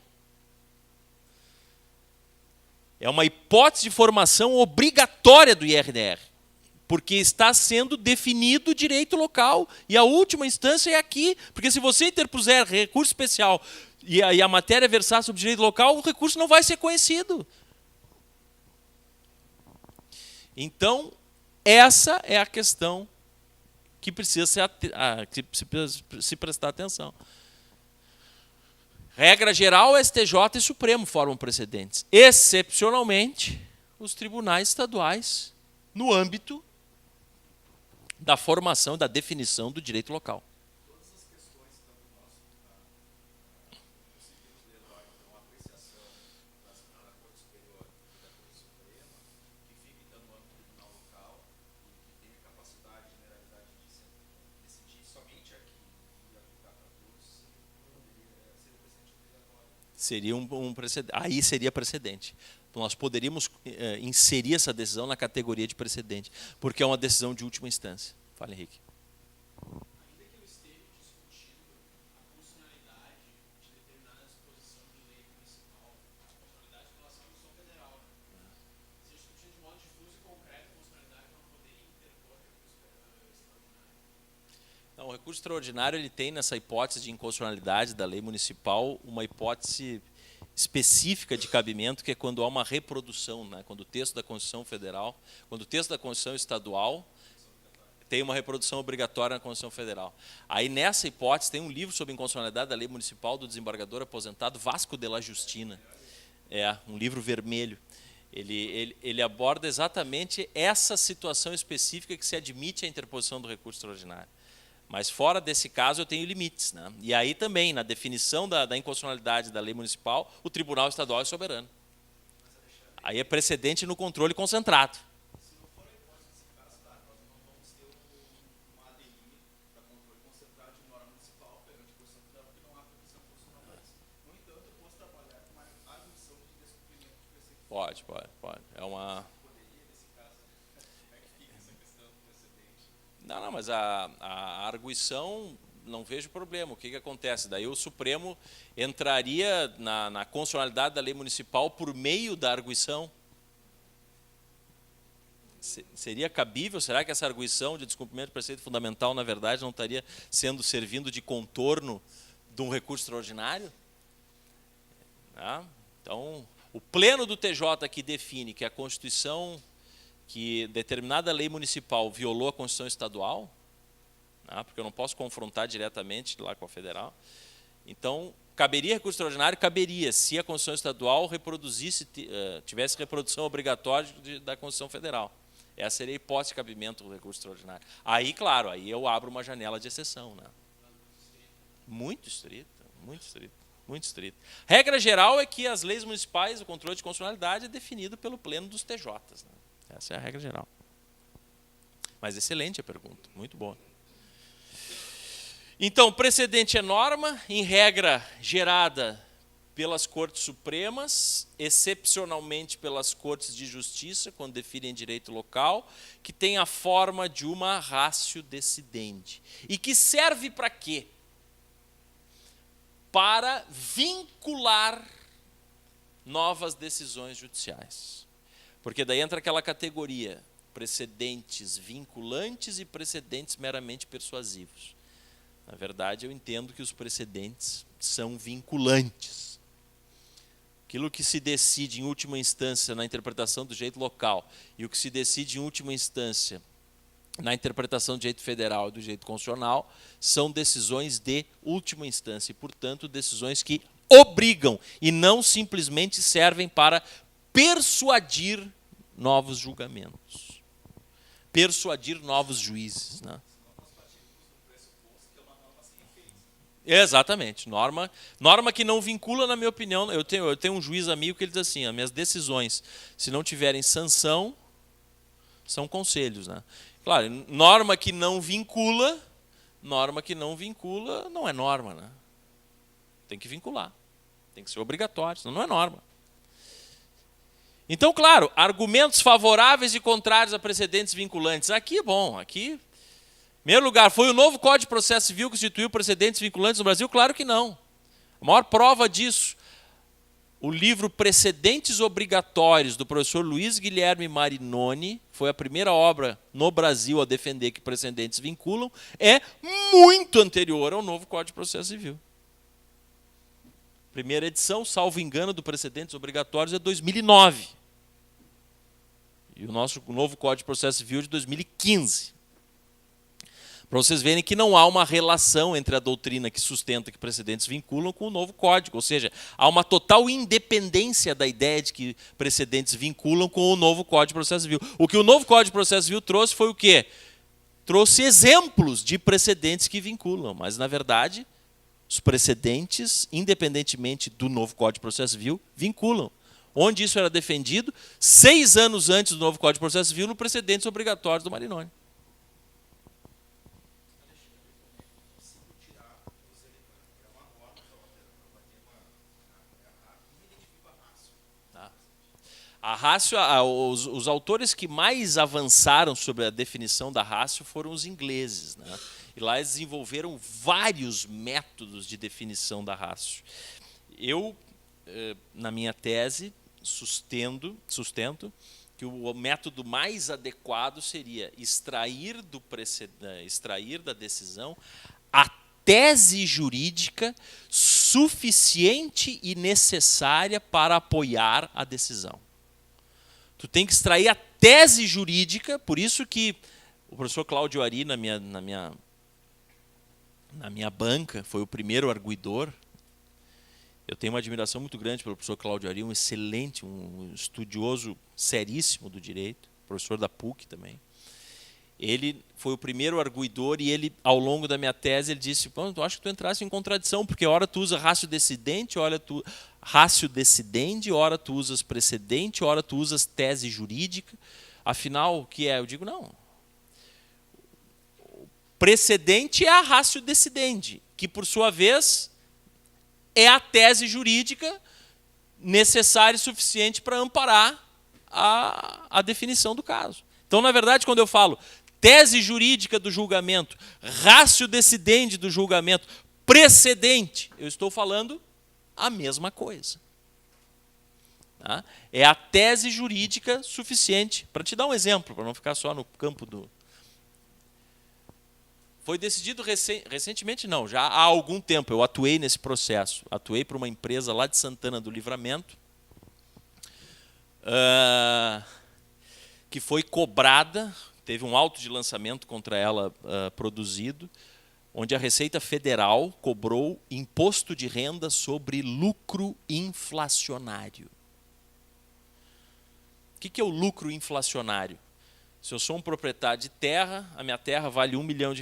É uma hipótese de formação obrigatória do IRDR, porque está sendo definido o direito local, e a última instância é aqui, porque se você interpuser recurso especial e a matéria versar sobre direito local, o recurso não vai ser conhecido. Então, essa é a questão que precisa se prestar atenção. Regra geral, STJ e Supremo formam precedentes. Excepcionalmente, os tribunais estaduais, no âmbito da formação, da definição do direito local. Todas as questões que estão no nosso conseguimos levar então a apreciação da Corte Superior e da Corte Suprema, que fica então no âmbito do tribunal local e que tem a capacidade e generalidade de decidir somente aqui e aplicar para todos, poderia ser um precedente obrigatório. Seria um precedente. Aí seria precedente. Nós poderíamos inserir essa decisão na categoria de precedente, porque é uma decisão de última instância. Fala, Henrique. Ainda que eu esteja discutindo a constitucionalidade de determinada disposição de lei municipal, a constitucionalidade em relação à Constituição Federal, se discutir de modo difuso e concreto a constitucionalidade, não poderia interpor recurso extraordinário? Não, o recurso extraordinário ele tem nessa hipótese de inconstitucionalidade da lei municipal uma hipótese específica de cabimento, que é quando há uma reprodução, né? Quando o texto da Constituição Federal, quando o texto da Constituição Estadual tem uma reprodução obrigatória na Constituição Federal. Aí, nessa hipótese, tem um livro sobre inconstitucionalidade da lei municipal do desembargador aposentado Vasco de la Justina. É, um livro vermelho. Ele aborda exatamente essa situação específica que se admite a interposição do recurso extraordinário. Mas fora desse caso eu tenho limites, né? E aí também, na definição da inconstitucionalidade da lei municipal, o Tribunal Estadual é soberano. Aí é precedente no controle concentrado. Se não for a hipótese desse caso, tá, nós não vamos ter uma ADI para controle concentrado de norma municipal perante a Constituição Federal, porque não há previsão constitucional. No entanto, eu posso trabalhar com uma admissão de descumprimento de precedente. Pode. É uma... Poderia, nesse caso, como é que fica essa questão do precedente? Não, mas a arguição, não vejo problema. O que acontece? Daí o Supremo entraria na constitucionalidade da lei municipal por meio da arguição. Seria cabível? Será que essa arguição de descumprimento de preceito fundamental, na verdade, não estaria servindo de contorno de um recurso extraordinário? Então, o pleno do TJ que define que a Constituição, que determinada lei municipal violou a Constituição estadual, porque eu não posso confrontar diretamente lá com a federal, então caberia recurso extraordinário? Caberia, se a Constituição Estadual reproduzisse, tivesse reprodução obrigatória da Constituição Federal. Essa seria a hipótese de cabimento do recurso extraordinário. Aí, claro, aí eu abro uma janela de exceção. Né? Muito estrita, muito estrita, muito estrita. Regra geral é que as leis municipais, o controle de constitucionalidade é definido pelo pleno dos TJs. Né? Essa é a regra geral. Mas excelente a pergunta, muito boa. Então, precedente é norma, em regra gerada pelas Cortes Supremas, excepcionalmente pelas Cortes de Justiça, quando definem direito local, que tem a forma de uma ratio decidendi. E que serve para quê? Para vincular novas decisões judiciais. Porque daí entra aquela categoria, precedentes vinculantes e precedentes meramente persuasivos. Na verdade, eu entendo que os precedentes são vinculantes. Aquilo que se decide em última instância na interpretação do direito local e o que se decide em última instância na interpretação do direito federal e do direito constitucional são decisões de última instância e, portanto, decisões que obrigam e não simplesmente servem para persuadir novos julgamentos, persuadir novos juízes, né? Exatamente. Norma que não vincula, na minha opinião. Eu tenho um juiz amigo que ele diz assim, as minhas decisões, se não tiverem sanção, são conselhos. Né? Claro, norma que não vincula não é norma. Né? Tem que vincular. Tem que ser obrigatório, senão não é norma. Então, claro, argumentos favoráveis e contrários a precedentes vinculantes. Aqui, em primeiro lugar, foi o novo Código de Processo Civil que instituiu precedentes vinculantes no Brasil? Claro que não. A maior prova disso, o livro Precedentes Obrigatórios, do professor Luiz Guilherme Marinoni, foi a primeira obra no Brasil a defender que precedentes vinculam, é muito anterior ao novo Código de Processo Civil. Primeira edição, salvo engano, do Precedentes Obrigatórios é 2009. E o novo Código de Processo Civil é de 2015. Para vocês verem que não há uma relação entre a doutrina que sustenta que precedentes vinculam com o novo código. Ou seja, há uma total independência da ideia de que precedentes vinculam com o novo Código de Processo Civil. O que o novo Código de Processo Civil trouxe foi o quê? Trouxe exemplos de precedentes que vinculam. Mas, na verdade, os precedentes, independentemente do novo Código de Processo Civil, vinculam. Onde isso era defendido? 6 anos antes do novo Código de Processo Civil, no Precedentes Obrigatórios do Marinoni. A ratio, os autores que mais avançaram sobre a definição da ratio foram os ingleses. Né? E lá eles desenvolveram vários métodos de definição da ratio. Eu, na minha tese, sustento que o método mais adequado seria extrair da decisão a tese jurídica suficiente e necessária para apoiar a decisão. Tu tem que extrair a tese jurídica, por isso que o professor Cláudio Ari, na minha banca, foi o primeiro arguidor. Eu tenho uma admiração muito grande pelo professor Cláudio Ari, um excelente, um estudioso seríssimo do direito, professor da PUC também. Ele foi o primeiro arguidor e ele, ao longo da minha tese, ele disse, eu acho que tu entraste em contradição, porque ora tu usa ratio decidente, ora tu usas precedente, ora tu usas tese jurídica. Afinal, o que é? Eu digo, não. O precedente é a ratio decidendi, que, por sua vez, é a tese jurídica necessária e suficiente para amparar a definição do caso. Então, na verdade, quando eu falo tese jurídica do julgamento, ratio decidendi do julgamento, precedente, eu estou falando a mesma coisa. Tá? É a tese jurídica suficiente. Para te dar um exemplo, para não ficar só no campo do... Foi decidido recentemente, não, já há algum tempo, eu atuei nesse processo. Atuei para uma empresa lá de Santana do Livramento, que foi cobrada, teve um auto de lançamento contra ela produzido, onde a Receita Federal cobrou imposto de renda sobre lucro inflacionário. O que é o lucro inflacionário? Se eu sou um proprietário de terra, a minha terra vale R$1 milhão.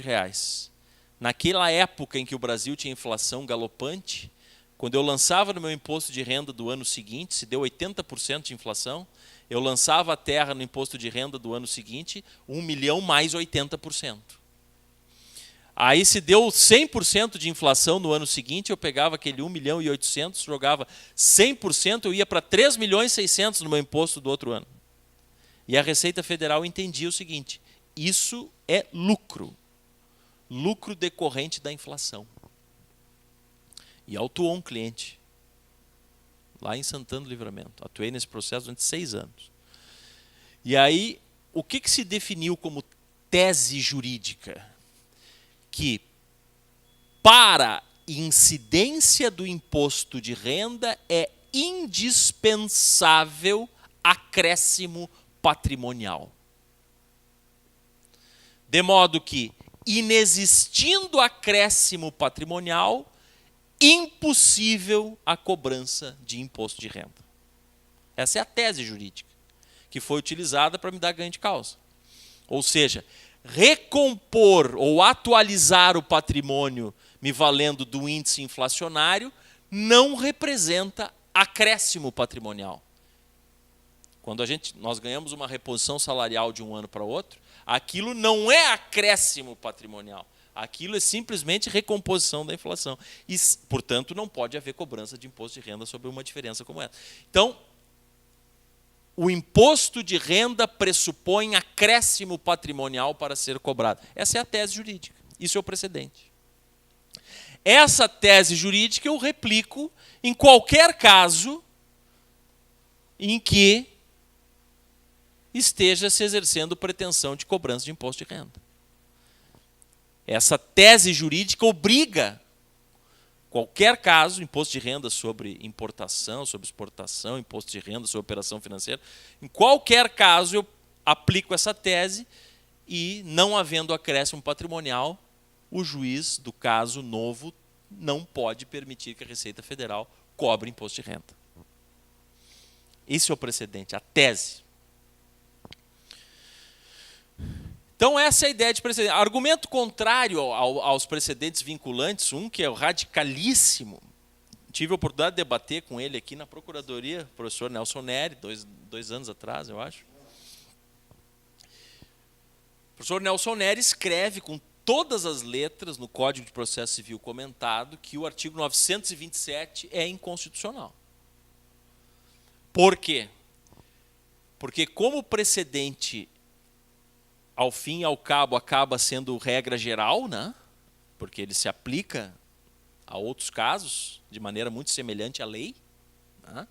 Naquela época em que o Brasil tinha inflação galopante, quando eu lançava no meu imposto de renda do ano seguinte, se deu 80% de inflação, eu lançava a terra no imposto de renda do ano seguinte, 1 milhão mais 80%. Aí se deu 100% de inflação no ano seguinte, eu pegava aquele 1 milhão e 800, jogava 100%, eu ia para 3 milhões e 600 no meu imposto do outro ano. E a Receita Federal entendia o seguinte: isso é lucro. Lucro decorrente da inflação. E autuou um cliente, lá em Santana do Livramento. Atuei nesse processo durante 6 anos. E aí, o que se definiu como tese jurídica? Que para incidência do imposto de renda é indispensável acréscimo patrimonial. De modo que, inexistindo acréscimo patrimonial, impossível a cobrança de imposto de renda. Essa é a tese jurídica que foi utilizada para me dar ganho de causa. Ou seja, recompor ou atualizar o patrimônio me valendo do índice inflacionário não representa acréscimo patrimonial. Quando nós ganhamos uma reposição salarial de um ano para outro, aquilo não é acréscimo patrimonial. Aquilo é simplesmente recomposição da inflação. E, portanto, não pode haver cobrança de imposto de renda sobre uma diferença como essa. Então, o imposto de renda pressupõe acréscimo patrimonial para ser cobrado. Essa é a tese jurídica. Isso é o precedente. Essa tese jurídica eu replico em qualquer caso em que esteja se exercendo pretensão de cobrança de imposto de renda. Essa tese jurídica obriga qualquer caso, imposto de renda sobre importação, sobre exportação, imposto de renda sobre operação financeira, em qualquer caso eu aplico essa tese e, não havendo acréscimo patrimonial, o juiz do caso novo não pode permitir que a Receita Federal cobre imposto de renda. Esse é o precedente, a tese. Então, essa é a ideia de precedente. Argumento contrário aos precedentes vinculantes, um que é o radicalíssimo. Tive a oportunidade de debater com ele aqui na Procuradoria, o professor Nelson Neri, dois anos atrás, eu acho. O professor Nelson Neri escreve com todas as letras no Código de Processo Civil comentado que o artigo 927 é inconstitucional. Por quê? Porque como precedente, ao fim e ao cabo, acaba sendo regra geral, né? Porque ele se aplica a outros casos de maneira muito semelhante à lei. Né?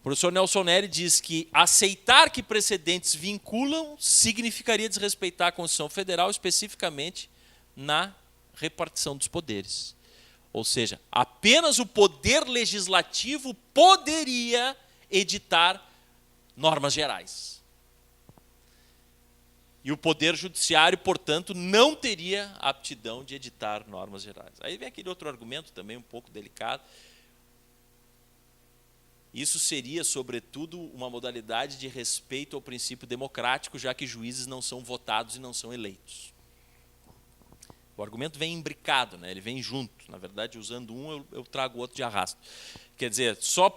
O professor Nelson Neri diz que aceitar que precedentes vinculam significaria desrespeitar a Constituição Federal, especificamente na repartição dos poderes. Ou seja, apenas o poder legislativo poderia editar normas gerais. E o Poder Judiciário, portanto, não teria aptidão de editar normas gerais. Aí vem aquele outro argumento também um pouco delicado. Isso seria, sobretudo, uma modalidade de respeito ao princípio democrático, já que juízes não são votados e não são eleitos. O argumento vem imbricado, né? Ele vem junto. Na verdade, usando um, eu trago o outro de arrasto. Quer dizer, só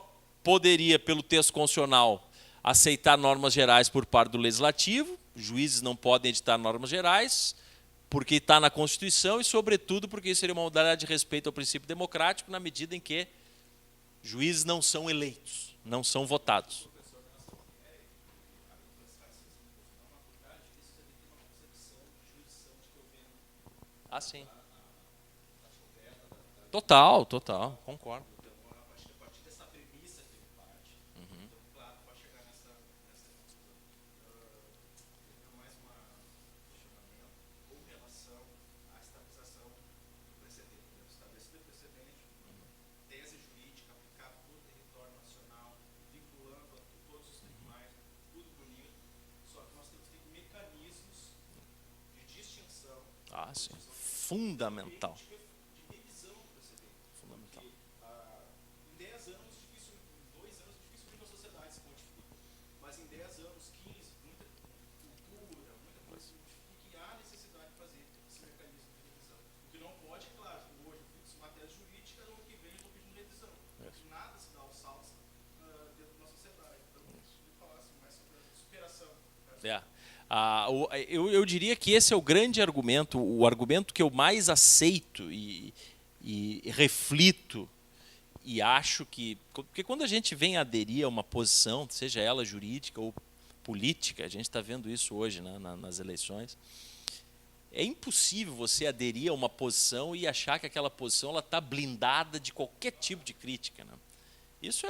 poderia, pelo texto constitucional, aceitar normas gerais por parte do Legislativo. Juízes não podem editar normas gerais, porque está na Constituição e, sobretudo, porque isso seria uma modalidade de respeito ao princípio democrático, na medida em que juízes não são eleitos, não são votados. Ah, sim. Total, concordo. Ah, sim. fundamental. De revisão do precedente. Fundamental. Em 10 anos, difícil, em 2 anos, dificilmente a sociedade se modifica. Mas em 10 anos, 15, muita cultura, muita coisa se modifica e há necessidade de fazer esse mecanismo de revisão. O que não pode, é claro, hoje eu fiz matéria jurídica, no ano que vem eu estou pedindo revisão. Isso. Nada se dá aos saltos dentro da sociedade. Então, eu vou falar assim, mais sobre a superação. Eu diria que esse é o grande argumento, o argumento que eu mais aceito e reflito e acho que... Porque quando a gente vem aderir a uma posição, seja ela jurídica ou política, a gente está vendo isso hoje, né, nas eleições, é impossível você aderir a uma posição e achar que aquela posição está blindada de qualquer tipo de crítica, né? Isso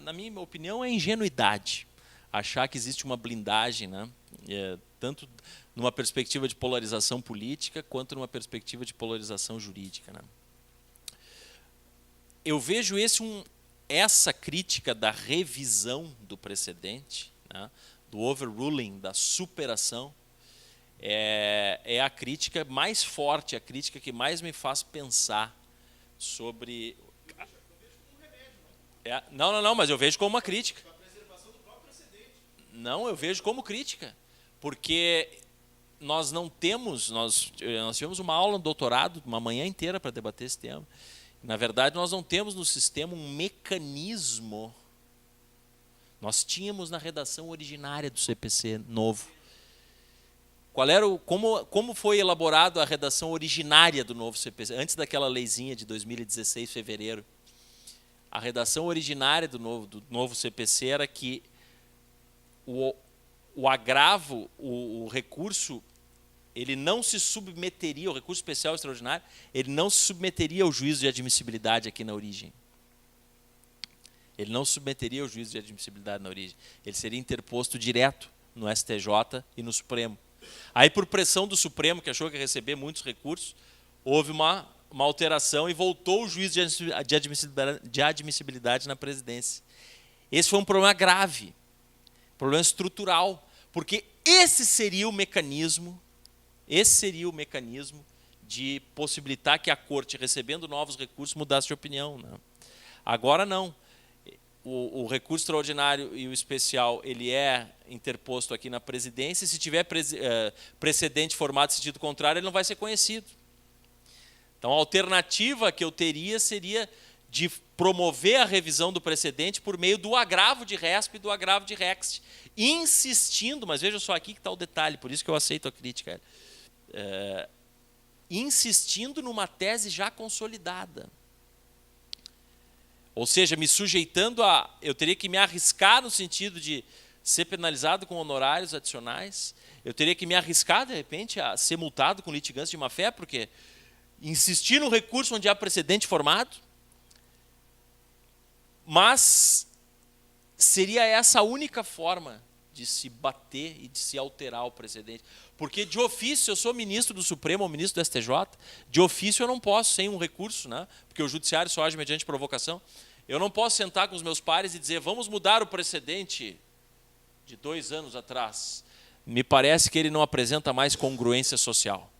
na minha opinião, é ingenuidade. Achar que existe uma blindagem, né? Tanto numa perspectiva de polarização política, quanto numa perspectiva de polarização jurídica, né? Eu vejo essa crítica da revisão do precedente, né? Do overruling, da superação, é a crítica mais forte, a crítica que mais me faz pensar sobre... Não, mas eu vejo como uma crítica. Não, eu vejo como crítica, porque nós tivemos uma aula no doutorado, uma manhã inteira para debater esse tema. Na verdade, nós não temos no sistema um mecanismo. Nós tínhamos na redação originária do CPC novo. Como foi elaborado a redação originária do novo CPC, antes daquela leizinha de 2016, fevereiro? A redação originária do novo CPC era que o agravo, o recurso, ele não se submeteria, o recurso especial extraordinário, ele não se submeteria ao juízo de admissibilidade aqui na origem. Ele não submeteria ao juízo de admissibilidade na origem. Ele seria interposto direto no STJ e no Supremo. Aí, por pressão do Supremo, que achou que ia receber muitos recursos, houve uma alteração e voltou o juízo de admissibilidade na presidência. Esse foi um problema grave, problema estrutural, porque esse seria o mecanismo de possibilitar que a Corte, recebendo novos recursos, mudasse de opinião, né? Agora não. O recurso extraordinário e o especial, ele é interposto aqui na presidência, e se tiver precedente formado em sentido contrário, ele não vai ser conhecido. Então, a alternativa que eu teria seria de promover a revisão do precedente por meio do agravo de resp e do agravo de rext, insistindo, mas veja só aqui que está o detalhe, por isso que eu aceito a crítica, insistindo numa tese já consolidada. Ou seja, me sujeitando eu teria que me arriscar no sentido de ser penalizado com honorários adicionais, eu teria que me arriscar, de repente, a ser multado com litigância de má-fé, porque insistir no recurso onde há precedente formado, mas seria essa a única forma de se bater e de se alterar o precedente. Porque, de ofício, eu sou ministro do Supremo ou ministro do STJ, de ofício eu não posso, sem um recurso, né? Porque o judiciário só age mediante provocação, eu não posso sentar com os meus pares e dizer, vamos mudar o precedente de 2 anos atrás. Me parece que ele não apresenta mais congruência social.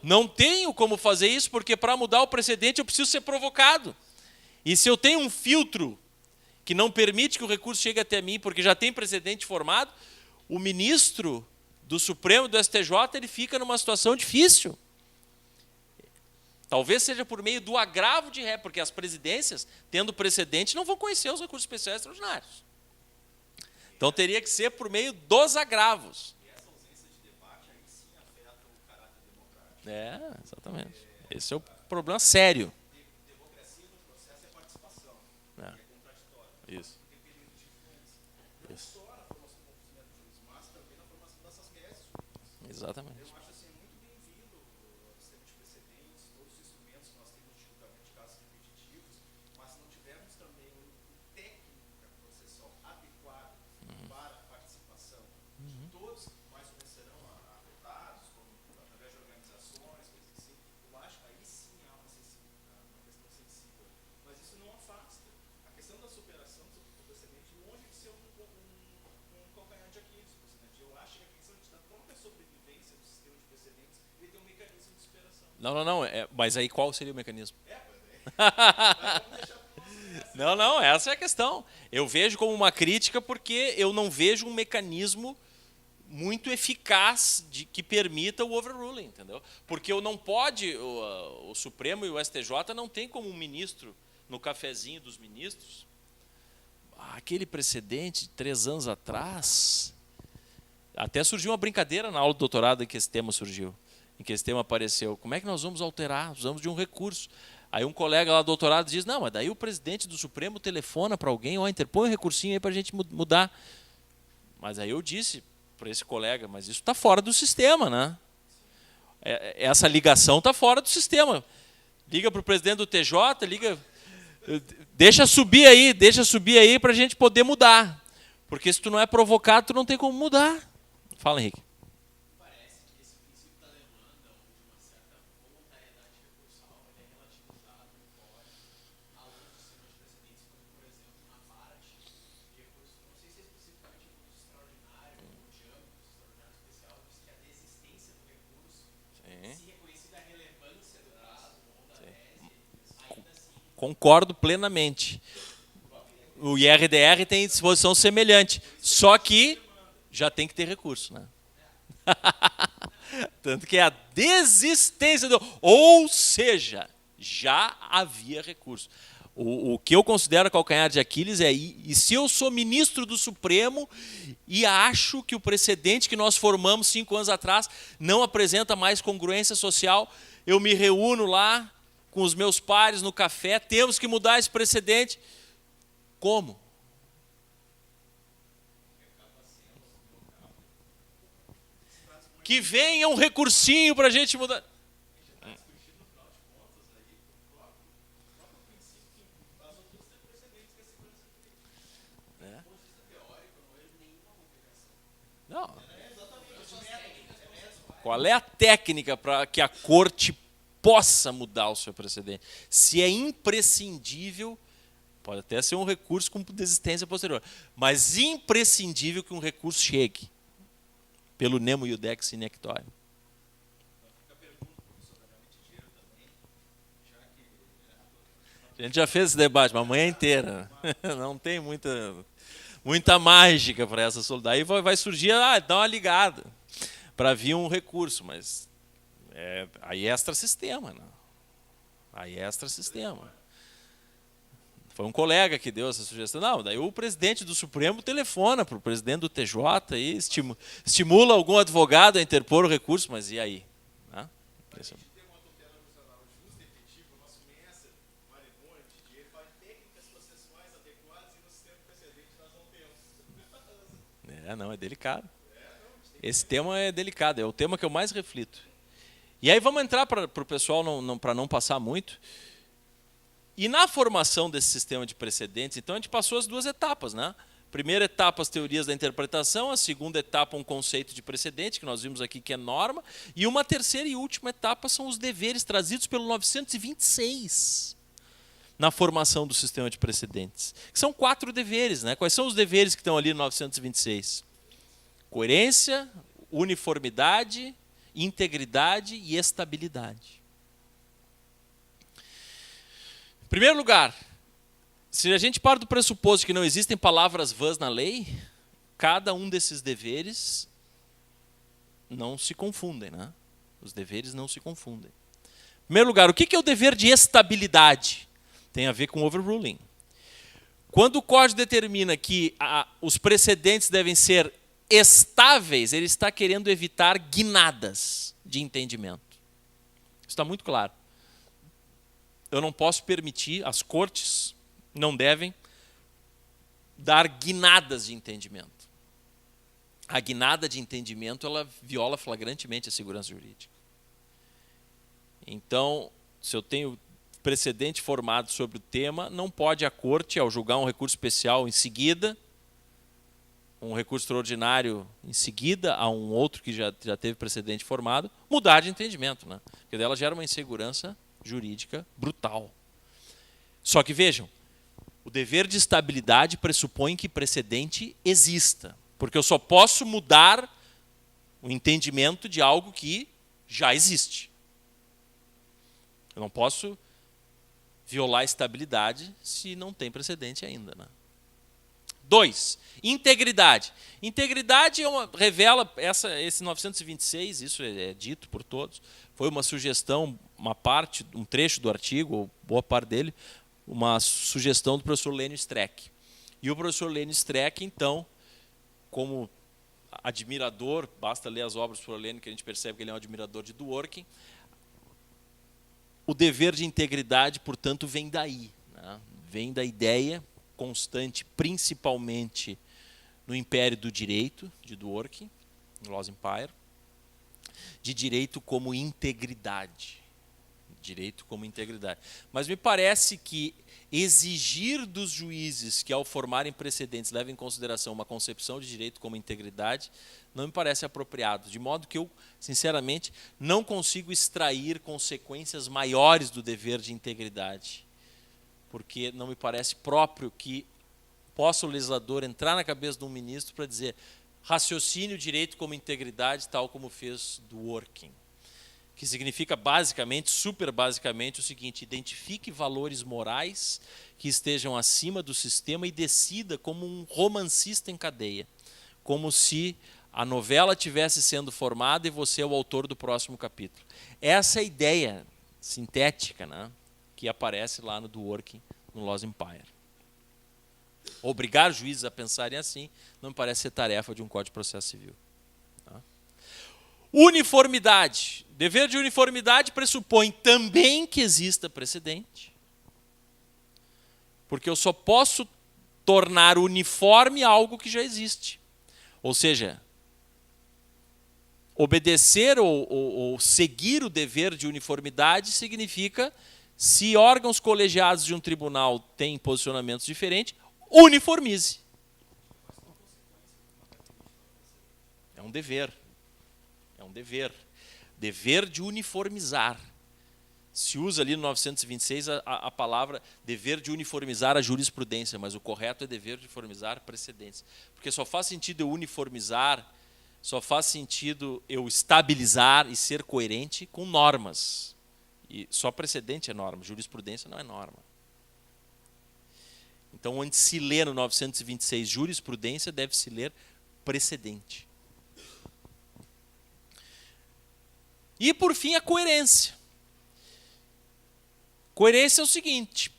Não tenho como fazer isso, porque para mudar o precedente eu preciso ser provocado. E se eu tenho um filtro que não permite que o recurso chegue até mim, porque já tem precedente formado, o ministro do Supremo e do STJ ele fica numa situação difícil. Talvez seja por meio do agravo de réplica, porque as presidências, tendo precedente, não vão conhecer os recursos especiais extraordinários. Então teria que ser por meio dos agravos. E essa ausência de debate aí sim afeta o caráter democrático. Exatamente. Esse é o problema sério. Democracia no processo é participação, É. é contraditório. Isso. Dependendo de influência. Não só na formação do conhecimento do juiz, mas também na formação dessas teses. Exatamente. Eu acho assim, muito bem-vindo o sistema de precedentes, todos os instrumentos que nós temos de julgamento de casos repetitivos, mas se não tivermos também técnica processual adequada para a participação de todos que mais ou menos serão afetados, como através de organizações, coisas assim, eu acho que aí sim há uma questão sensível. Mas isso não afasta. A questão da superação do precedente, longe de ser um calcanhar de Aquiles, eu acho que a questão da própria sobrevivência do sistema de Não. Mas aí qual seria o mecanismo? Não, essa é a questão. Eu vejo como uma crítica porque eu não vejo um mecanismo muito eficaz que permita o overruling, entendeu? Porque eu não pode, o Supremo e o STJ não tem como um ministro no cafezinho dos ministros. Aquele precedente de 3 anos atrás, até surgiu uma brincadeira na aula de doutorado em que esse tema surgiu, em que esse tema apareceu. Como é que nós vamos alterar? Usamos de um recurso. Aí um colega lá do doutorado diz, não, mas daí o presidente do Supremo telefona para alguém, interpõe um recursinho aí para a gente mudar. Mas aí eu disse para esse colega, mas isso está fora do sistema, né? Essa ligação está fora do sistema. Liga para o presidente do TJ, deixa subir aí para a gente poder mudar. Porque se tu não é provocado, tu não tem como mudar. Fala, Henrique. Parece que esse princípio da demanda, ou de uma certa voluntariedade recursal, ele é relativizado no código a outros sistemas de precedentes, como, por exemplo, na parte de recurso, não sei se é especificamente recurso extraordinário, ou de âmbito extraordinário especial, diz que a desistência do recurso, se reconhecida a relevância do caso ou da tese, ainda assim... Concordo plenamente. O IRDR tem disposição semelhante, só que já tem que ter recurso, né? Tanto que é a desistência ou seja, já havia recurso. O que eu considero calcanhar de Aquiles é, e se eu sou ministro do Supremo e acho que o precedente que nós formamos 5 anos atrás não apresenta mais congruência social, eu me reúno lá com os meus pares no café, temos que mudar esse precedente. Como? Que venha um recursinho para a gente mudar. Não. Qual é a técnica para que a corte possa mudar o seu precedente? Se é imprescindível, pode até ser um recurso com desistência posterior, mas imprescindível que um recurso chegue pelo nemo iudex sine actore. A gente já fez esse debate uma manhã inteira. Não tem muita mágica para essa solução. Aí vai surgir, dá uma ligada para vir um recurso, mas aí é extra-sistema. Né? Aí é extra-sistema. Foi um colega que deu essa sugestão. Não, daí o presidente do Supremo telefona para o presidente do TJ e estimula algum advogado a interpor o recurso, mas e aí? Né? A gente tem uma tutela emocional justa e efetiva, o nosso mestre, Marimone, ele fala de técnicas processuais adequadas e no sistema precedente nós não temos. Não, é delicado. Esse tema é delicado, é o tema que eu mais reflito. E aí vamos entrar para o pessoal, para não passar muito. E na formação desse sistema de precedentes, então a gente passou as 2 etapas, né? Primeira etapa, as teorias da interpretação, a segunda etapa, um conceito de precedente, que nós vimos aqui que é norma, e uma terceira e última etapa são os deveres trazidos pelo 926 na formação do sistema de precedentes. Que são 4 deveres, né? Quais são os deveres que estão ali no 926? Coerência, uniformidade, integridade e estabilidade. Em primeiro lugar, se a gente parte do pressuposto que não existem palavras vãs na lei, cada um desses deveres não se confundem, né? Os deveres não se confundem. Em primeiro lugar, o que é o dever de estabilidade? Tem a ver com overruling. Quando o código determina que os precedentes devem ser estáveis, ele está querendo evitar guinadas de entendimento. Isso está muito claro. Eu não posso permitir, as cortes não devem dar guinadas de entendimento. A guinada de entendimento, ela viola flagrantemente a segurança jurídica. Então, se eu tenho precedente formado sobre o tema, não pode a corte, ao julgar um recurso especial em seguida, um recurso extraordinário em seguida a um outro que já teve precedente formado, mudar de entendimento, né? Porque dela gera uma insegurança jurídica brutal. Só que vejam, o dever de estabilidade pressupõe que precedente exista, porque eu só posso mudar o entendimento de algo que já existe. Eu não posso violar a estabilidade se não tem precedente ainda, né? 2, integridade. Integridade revela, esse 926, isso é dito por todos, foi uma sugestão, uma parte, um trecho do artigo, ou boa parte dele, uma sugestão do professor Lênio Streck. E o professor Lênio Streck, então, como admirador, basta ler as obras do professor Lênio que a gente percebe que ele é um admirador de Dworkin, o dever de integridade, portanto, vem daí, né? Vem da ideia constante, principalmente no Império do Direito, de Dworkin, no Laws Empire, de direito como integridade. Direito como integridade. Mas me parece que exigir dos juízes que, ao formarem precedentes, levem em consideração uma concepção de direito como integridade, não me parece apropriado. De modo que eu, sinceramente, não consigo extrair consequências maiores do dever de integridade. Porque não me parece próprio que possa o legislador entrar na cabeça de um ministro para dizer raciocínio direito como integridade, tal como fez Dworkin. Que significa basicamente, super basicamente, o seguinte: identifique valores morais que estejam acima do sistema e decida como um romancista em cadeia. Como se a novela estivesse sendo formada e você é o autor do próximo capítulo. Essa é a ideia sintética, né, que aparece lá no Dworkin, no Laws Empire. Obrigar juízes a pensarem assim não me parece ser tarefa de um Código de Processo Civil. Tá? Uniformidade. Dever de uniformidade pressupõe também que exista precedente. Porque eu só posso tornar uniforme algo que já existe. Ou seja, obedecer ou seguir o dever de uniformidade significa, se órgãos colegiados de um tribunal têm posicionamentos diferentes, uniformize. É um dever. É um dever. Dever de uniformizar. Se usa ali no 926 a palavra dever de uniformizar a jurisprudência, mas o correto é dever de uniformizar precedentes. Porque só faz sentido eu uniformizar, só faz sentido eu estabilizar e ser coerente com normas. E só precedente é norma, jurisprudência não é norma. Então, onde se lê no 926 jurisprudência, deve-se ler precedente. E, por fim, a coerência. Coerência é o seguinte: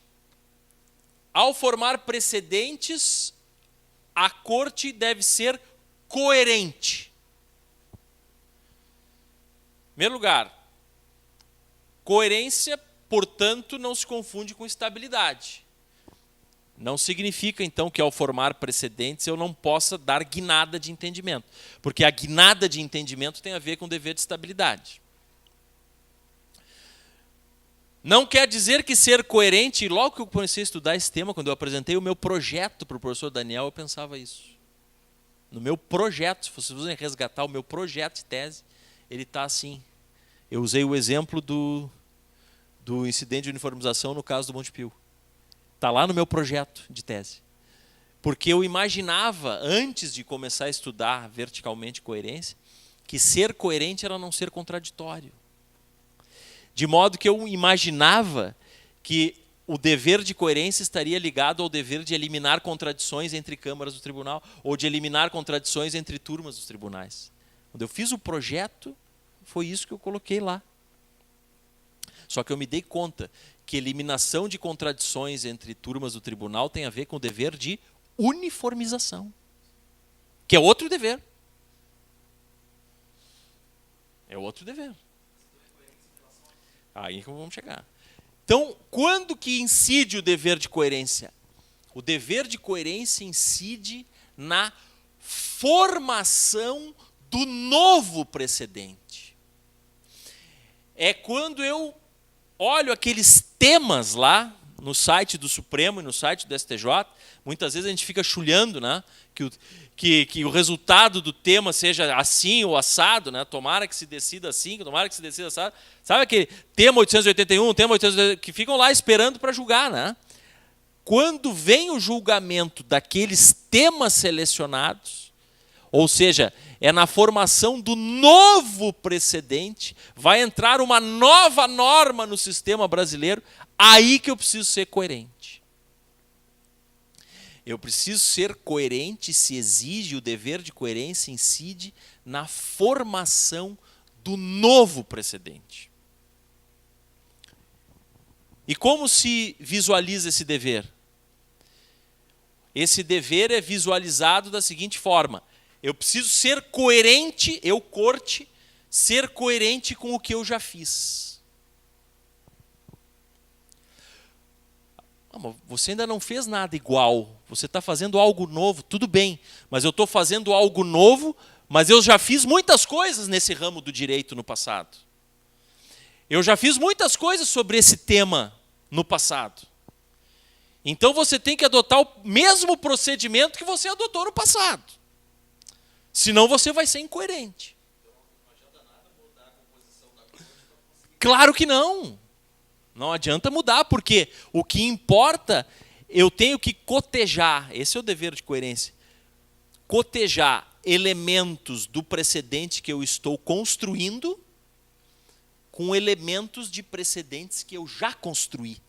ao formar precedentes, a corte deve ser coerente. Em primeiro lugar, coerência, portanto, não se confunde com estabilidade. Não significa, então, que ao formar precedentes eu não possa dar guinada de entendimento. Porque a guinada de entendimento tem a ver com o dever de estabilidade. Não quer dizer que ser coerente, e logo que eu comecei a estudar esse tema, quando eu apresentei o meu projeto para o professor Daniel, eu pensava isso. No meu projeto, se vocês usem resgatar o meu projeto de tese, ele está assim. Eu usei o exemplo do incidente de uniformização no caso do Monte Pio. Está lá no meu projeto de tese. Porque eu imaginava, antes de começar a estudar verticalmente coerência, que ser coerente era não ser contraditório. De modo que eu imaginava que o dever de coerência estaria ligado ao dever de eliminar contradições entre câmaras do tribunal ou de eliminar contradições entre turmas dos tribunais. Quando eu fiz o projeto, foi isso que eu coloquei lá. Só que eu me dei conta que eliminação de contradições entre turmas do tribunal tem a ver com o dever de uniformização, que é outro dever. É outro dever. Aí que vamos chegar. Então, quando que incide o dever de coerência? O dever de coerência incide na formação do novo precedente. É quando eu olho aqueles temas lá no site do Supremo e no site do STJ, muitas vezes a gente fica chulhando, né, que o resultado do tema seja assim ou assado, né, tomara que se decida assim, tomara que se decida assado. Sabe aquele tema 881, tema 881, que ficam lá esperando para julgar, né? Quando vem o julgamento daqueles temas selecionados, Ou seja, é na formação do novo precedente, vai entrar uma nova norma no sistema brasileiro, aí que eu preciso ser coerente. Eu preciso ser coerente, se exige, o dever de coerência incide na formação do novo precedente. E como se visualiza esse dever? Esse dever é visualizado da seguinte forma: eu preciso ser coerente, eu, corte, ser coerente com o que eu já fiz. Mas você ainda não fez nada igual, você está fazendo algo novo, tudo bem, mas eu estou fazendo algo novo, mas eu já fiz muitas coisas nesse ramo do direito no passado. Eu já fiz muitas coisas sobre esse tema no passado. Então você tem que adotar o mesmo procedimento que você adotou no passado. Senão você vai ser incoerente. Claro que não. Não adianta mudar, porque o que importa, eu tenho que cotejar, esse é o dever de coerência, cotejar elementos do precedente que eu estou construindo com elementos de precedentes que eu já construí.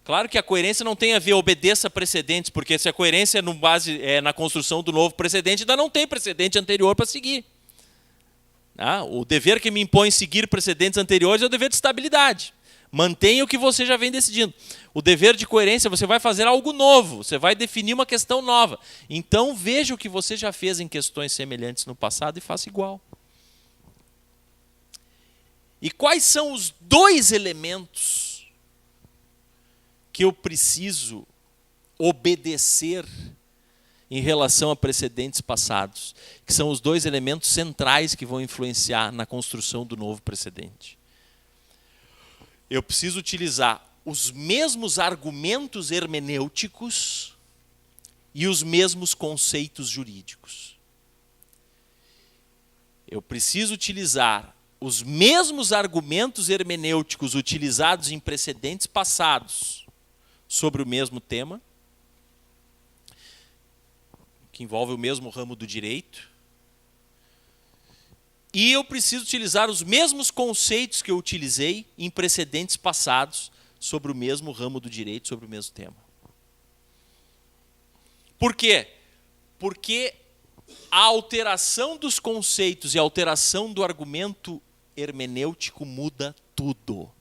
Claro que a coerência não tem a ver, obedeça precedentes, porque se a coerência é na construção do novo precedente, ainda não tem precedente anterior para seguir. O dever que me impõe seguir precedentes anteriores é o dever de estabilidade. Mantenha o que você já vem decidindo. O dever de coerência, você vai fazer algo novo, você vai definir uma questão nova. Então veja o que você já fez em questões semelhantes no passado e faça igual. E quais são os dois elementos que eu preciso obedecer em relação a precedentes passados, que são os dois elementos centrais que vão influenciar na construção do novo precedente? Eu preciso utilizar os mesmos argumentos hermenêuticos e os mesmos conceitos jurídicos. Eu preciso utilizar os mesmos argumentos hermenêuticos utilizados em precedentes passados sobre o mesmo tema, que envolve o mesmo ramo do direito, e eu preciso utilizar os mesmos conceitos que eu utilizei em precedentes passados sobre o mesmo ramo do direito, sobre o mesmo tema. Por quê? Porque a alteração dos conceitos e a alteração do argumento hermenêutico muda tudo.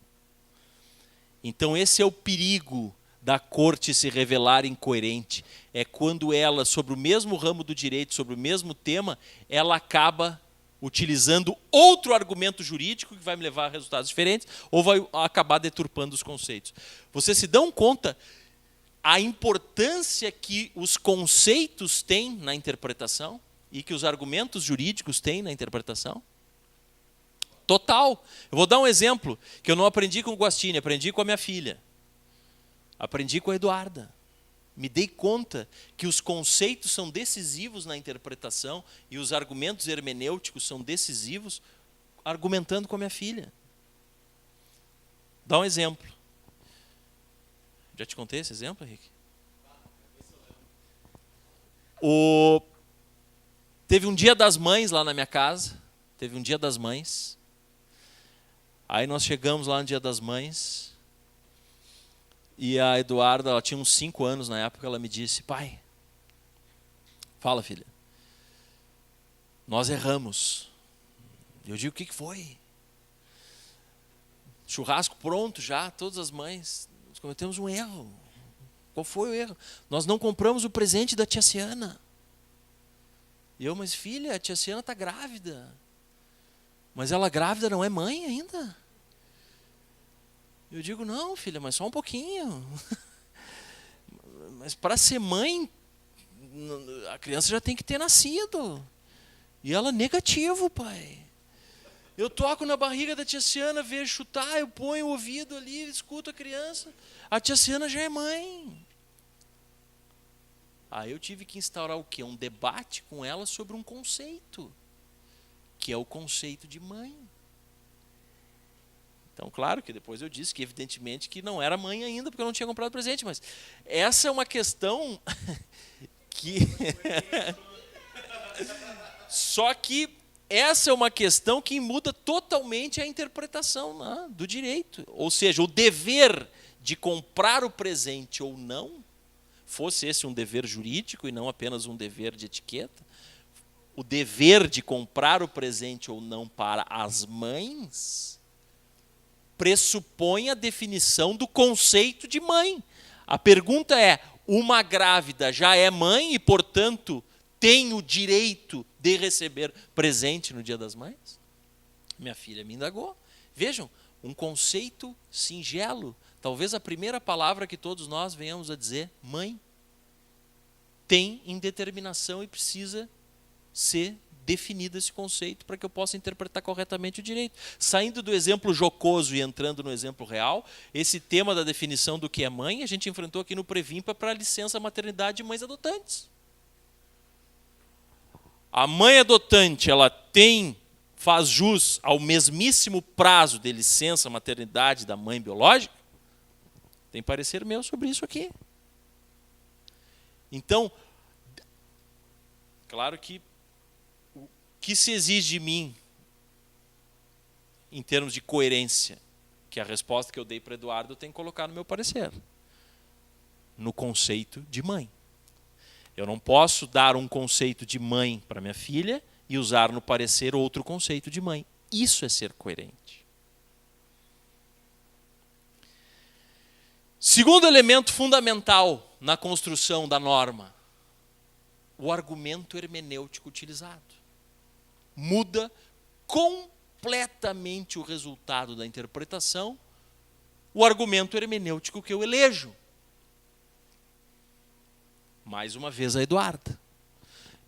Então esse é o perigo da corte se revelar incoerente. É quando ela, sobre o mesmo ramo do direito, sobre o mesmo tema, ela acaba utilizando outro argumento jurídico que vai me levar a resultados diferentes ou vai acabar deturpando os conceitos. Vocês se dão conta a importância que os conceitos têm na interpretação e que os argumentos jurídicos têm na interpretação? Total. Eu vou dar um exemplo que eu não aprendi com o Guastini, aprendi com a minha filha. Aprendi com a Eduarda. Me dei conta que os conceitos são decisivos na interpretação e os argumentos hermenêuticos são decisivos argumentando com a minha filha. Dá um exemplo. Já te contei esse exemplo, Henrique? Teve um Dia das Mães lá na minha casa. Teve um Dia das Mães. Aí nós chegamos lá no Dia das Mães. E a Eduarda, ela tinha uns 5 anos na época, ela me disse: pai, fala, filha, nós erramos. Eu digo: o que foi? Churrasco pronto já, todas as mães. Nós cometemos um erro. Qual foi o erro? Nós não compramos o presente da tia Ciana. E eu: mas filha, a tia Ciana está grávida. Mas ela grávida não é mãe ainda? Eu digo: não, filha, mas só um pouquinho. Mas para ser mãe, a criança já tem que ter nascido. E ela: negativo, pai. Eu toco na barriga da tia Ciana, vejo chutar, eu ponho o ouvido ali, escuto a criança. A tia Ciana já é mãe. Aí eu tive que instaurar o quê? Um debate com ela sobre um conceito, que é o conceito de mãe. Então, claro que depois eu disse que, evidentemente, que não era mãe ainda, porque eu não tinha comprado presente, mas essa é uma questão Só que essa é uma questão que muda totalmente a interpretação, né, do direito. Ou seja, o dever de comprar o presente ou não, fosse esse um dever jurídico e não apenas um dever de etiqueta, o dever de comprar o presente ou não para as mães pressupõe a definição do conceito de mãe. A pergunta é, uma grávida já é mãe e, portanto, tem o direito de receber presente no Dia das Mães? Minha filha me indagou. Vejam, um conceito singelo. Talvez a primeira palavra que todos nós venhamos a dizer, mãe, tem indeterminação e precisa ser definido esse conceito para que eu possa interpretar corretamente o direito. Saindo do exemplo jocoso e entrando no exemplo real, esse tema da definição do que é mãe, a gente enfrentou aqui no Previmpa para a licença maternidade de mães adotantes. A mãe adotante, ela faz jus ao mesmíssimo prazo de licença maternidade da mãe biológica? Tem parecer meu sobre isso aqui. Então, claro que o que se exige de mim, em termos de coerência, que a resposta que eu dei para Eduardo eu tenho que colocar no meu parecer, no conceito de mãe. Eu não posso dar um conceito de mãe para minha filha e usar no parecer outro conceito de mãe. Isso é ser coerente. Segundo elemento fundamental na construção da norma, o argumento hermenêutico utilizado. Muda completamente o resultado da interpretação, o argumento hermenêutico que eu elejo. Mais uma vez a Eduarda.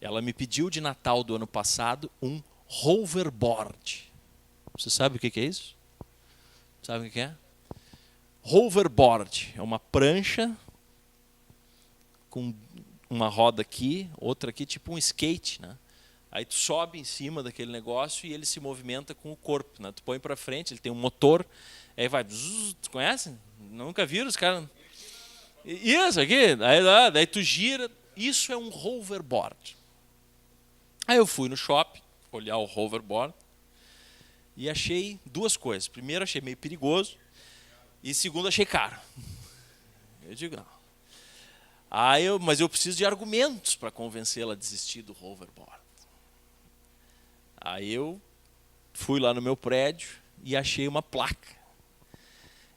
Ela me pediu de Natal do ano passado um hoverboard. Você sabe o que é isso? Sabe o que é? Hoverboard é uma prancha com uma roda aqui, outra aqui, tipo um skate, né? Aí tu sobe em cima daquele negócio e ele se movimenta com o corpo, né? Tu põe para frente, ele tem um motor, aí vai, tu conhece? Nunca viram os caras? Isso aqui, daí tu gira, isso é um hoverboard. Aí eu fui no shopping, olhar o hoverboard e achei duas coisas. Primeiro, achei meio perigoso e segundo, achei caro. Eu digo, não. Mas eu preciso de argumentos para convencê-la a desistir do hoverboard. Aí eu fui lá no meu prédio e achei uma placa.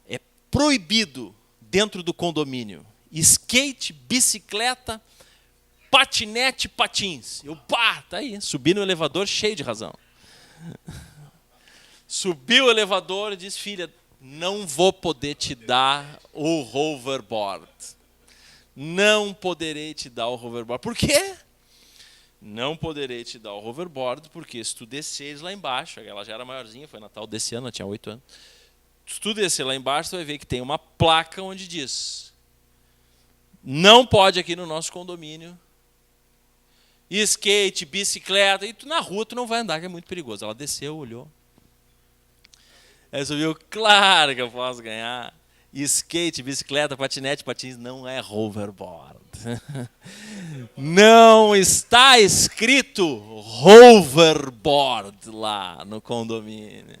É proibido dentro do condomínio skate, bicicleta, patinete, patins. Eu, tá aí. Subi no elevador cheio de razão. Subi o elevador e disse, filha, não vou poder te dar o hoverboard. Não poderei te dar o hoverboard. Por quê? Não poderei te dar o hoverboard porque se tu desceres lá embaixo, ela já era maiorzinha, foi Natal desse ano, ela tinha 8 anos. Se tu descer lá embaixo, tu vai ver que tem uma placa onde diz, não pode aqui no nosso condomínio skate, bicicleta, e tu, na rua tu não vai andar, que é muito perigoso. Ela desceu, olhou. Aí subiu, claro que eu posso ganhar. Skate, bicicleta, patinete, patins, não é hoverboard. Não está escrito hoverboard lá no condomínio.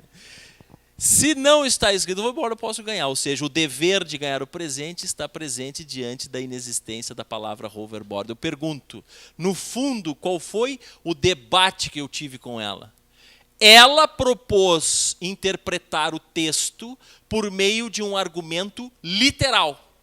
Se não está escrito hoverboard, eu posso ganhar. Ou seja, o dever de ganhar o presente está presente diante da inexistência da palavra hoverboard. Eu pergunto, no fundo, qual foi o debate que eu tive com ela? Ela propôs interpretar o texto por meio de um argumento literal.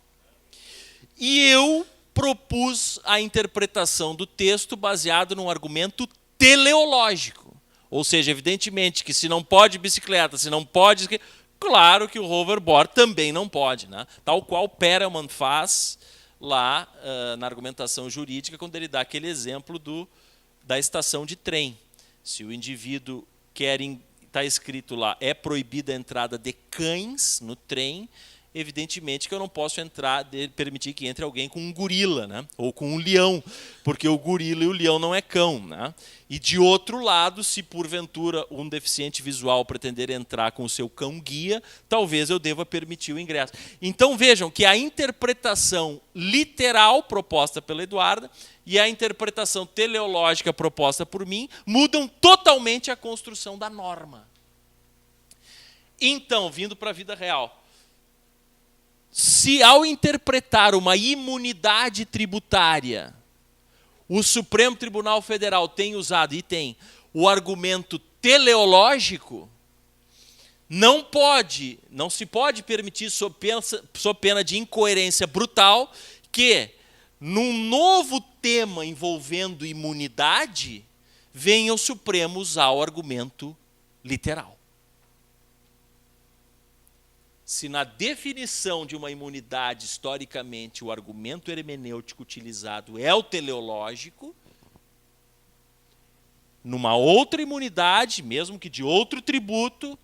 E eu propus a interpretação do texto baseado num argumento teleológico. Ou seja, evidentemente que se não pode bicicleta, se não pode... Claro que o hoverboard também não pode, né? Tal qual Perelman faz lá na argumentação jurídica, quando ele dá aquele exemplo da estação de trem. Se o indivíduo está escrito lá, é proibida a entrada de cães no trem, evidentemente que eu não posso permitir que entre alguém com um gorila, né? Ou com um leão, porque o gorila e o leão não é cão, né? E de outro lado, se porventura um deficiente visual pretender entrar com o seu cão-guia, talvez eu deva permitir o ingresso. Então vejam que a interpretação literal proposta pela Eduarda e a interpretação teleológica proposta por mim mudam totalmente a construção da norma. Então, vindo para a vida real, se ao interpretar uma imunidade tributária, o Supremo Tribunal Federal tem usado, e tem, o argumento teleológico, não se pode permitir, sob pena de incoerência brutal, que, num novo tema envolvendo imunidade, venha o Supremo usar o argumento literal. Se na definição de uma imunidade, historicamente, o argumento hermenêutico utilizado é o teleológico, numa outra imunidade, mesmo que de outro tributo,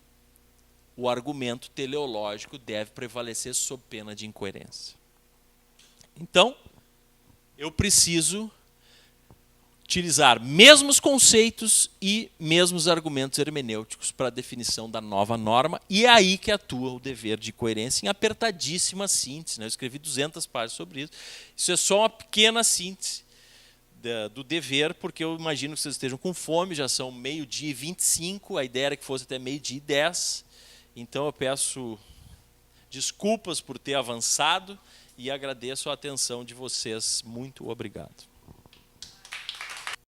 o argumento teleológico deve prevalecer sob pena de incoerência. Então, eu preciso utilizar mesmos conceitos e mesmos argumentos hermenêuticos para a definição da nova norma, e é aí que atua o dever de coerência em apertadíssima síntese, né? Eu escrevi 200 páginas sobre isso. Isso é só uma pequena síntese do dever, porque eu imagino que vocês estejam com fome, já são 12h25, a ideia era que fosse até 12h10, então eu peço desculpas por ter avançado e agradeço a atenção de vocês. Muito obrigado.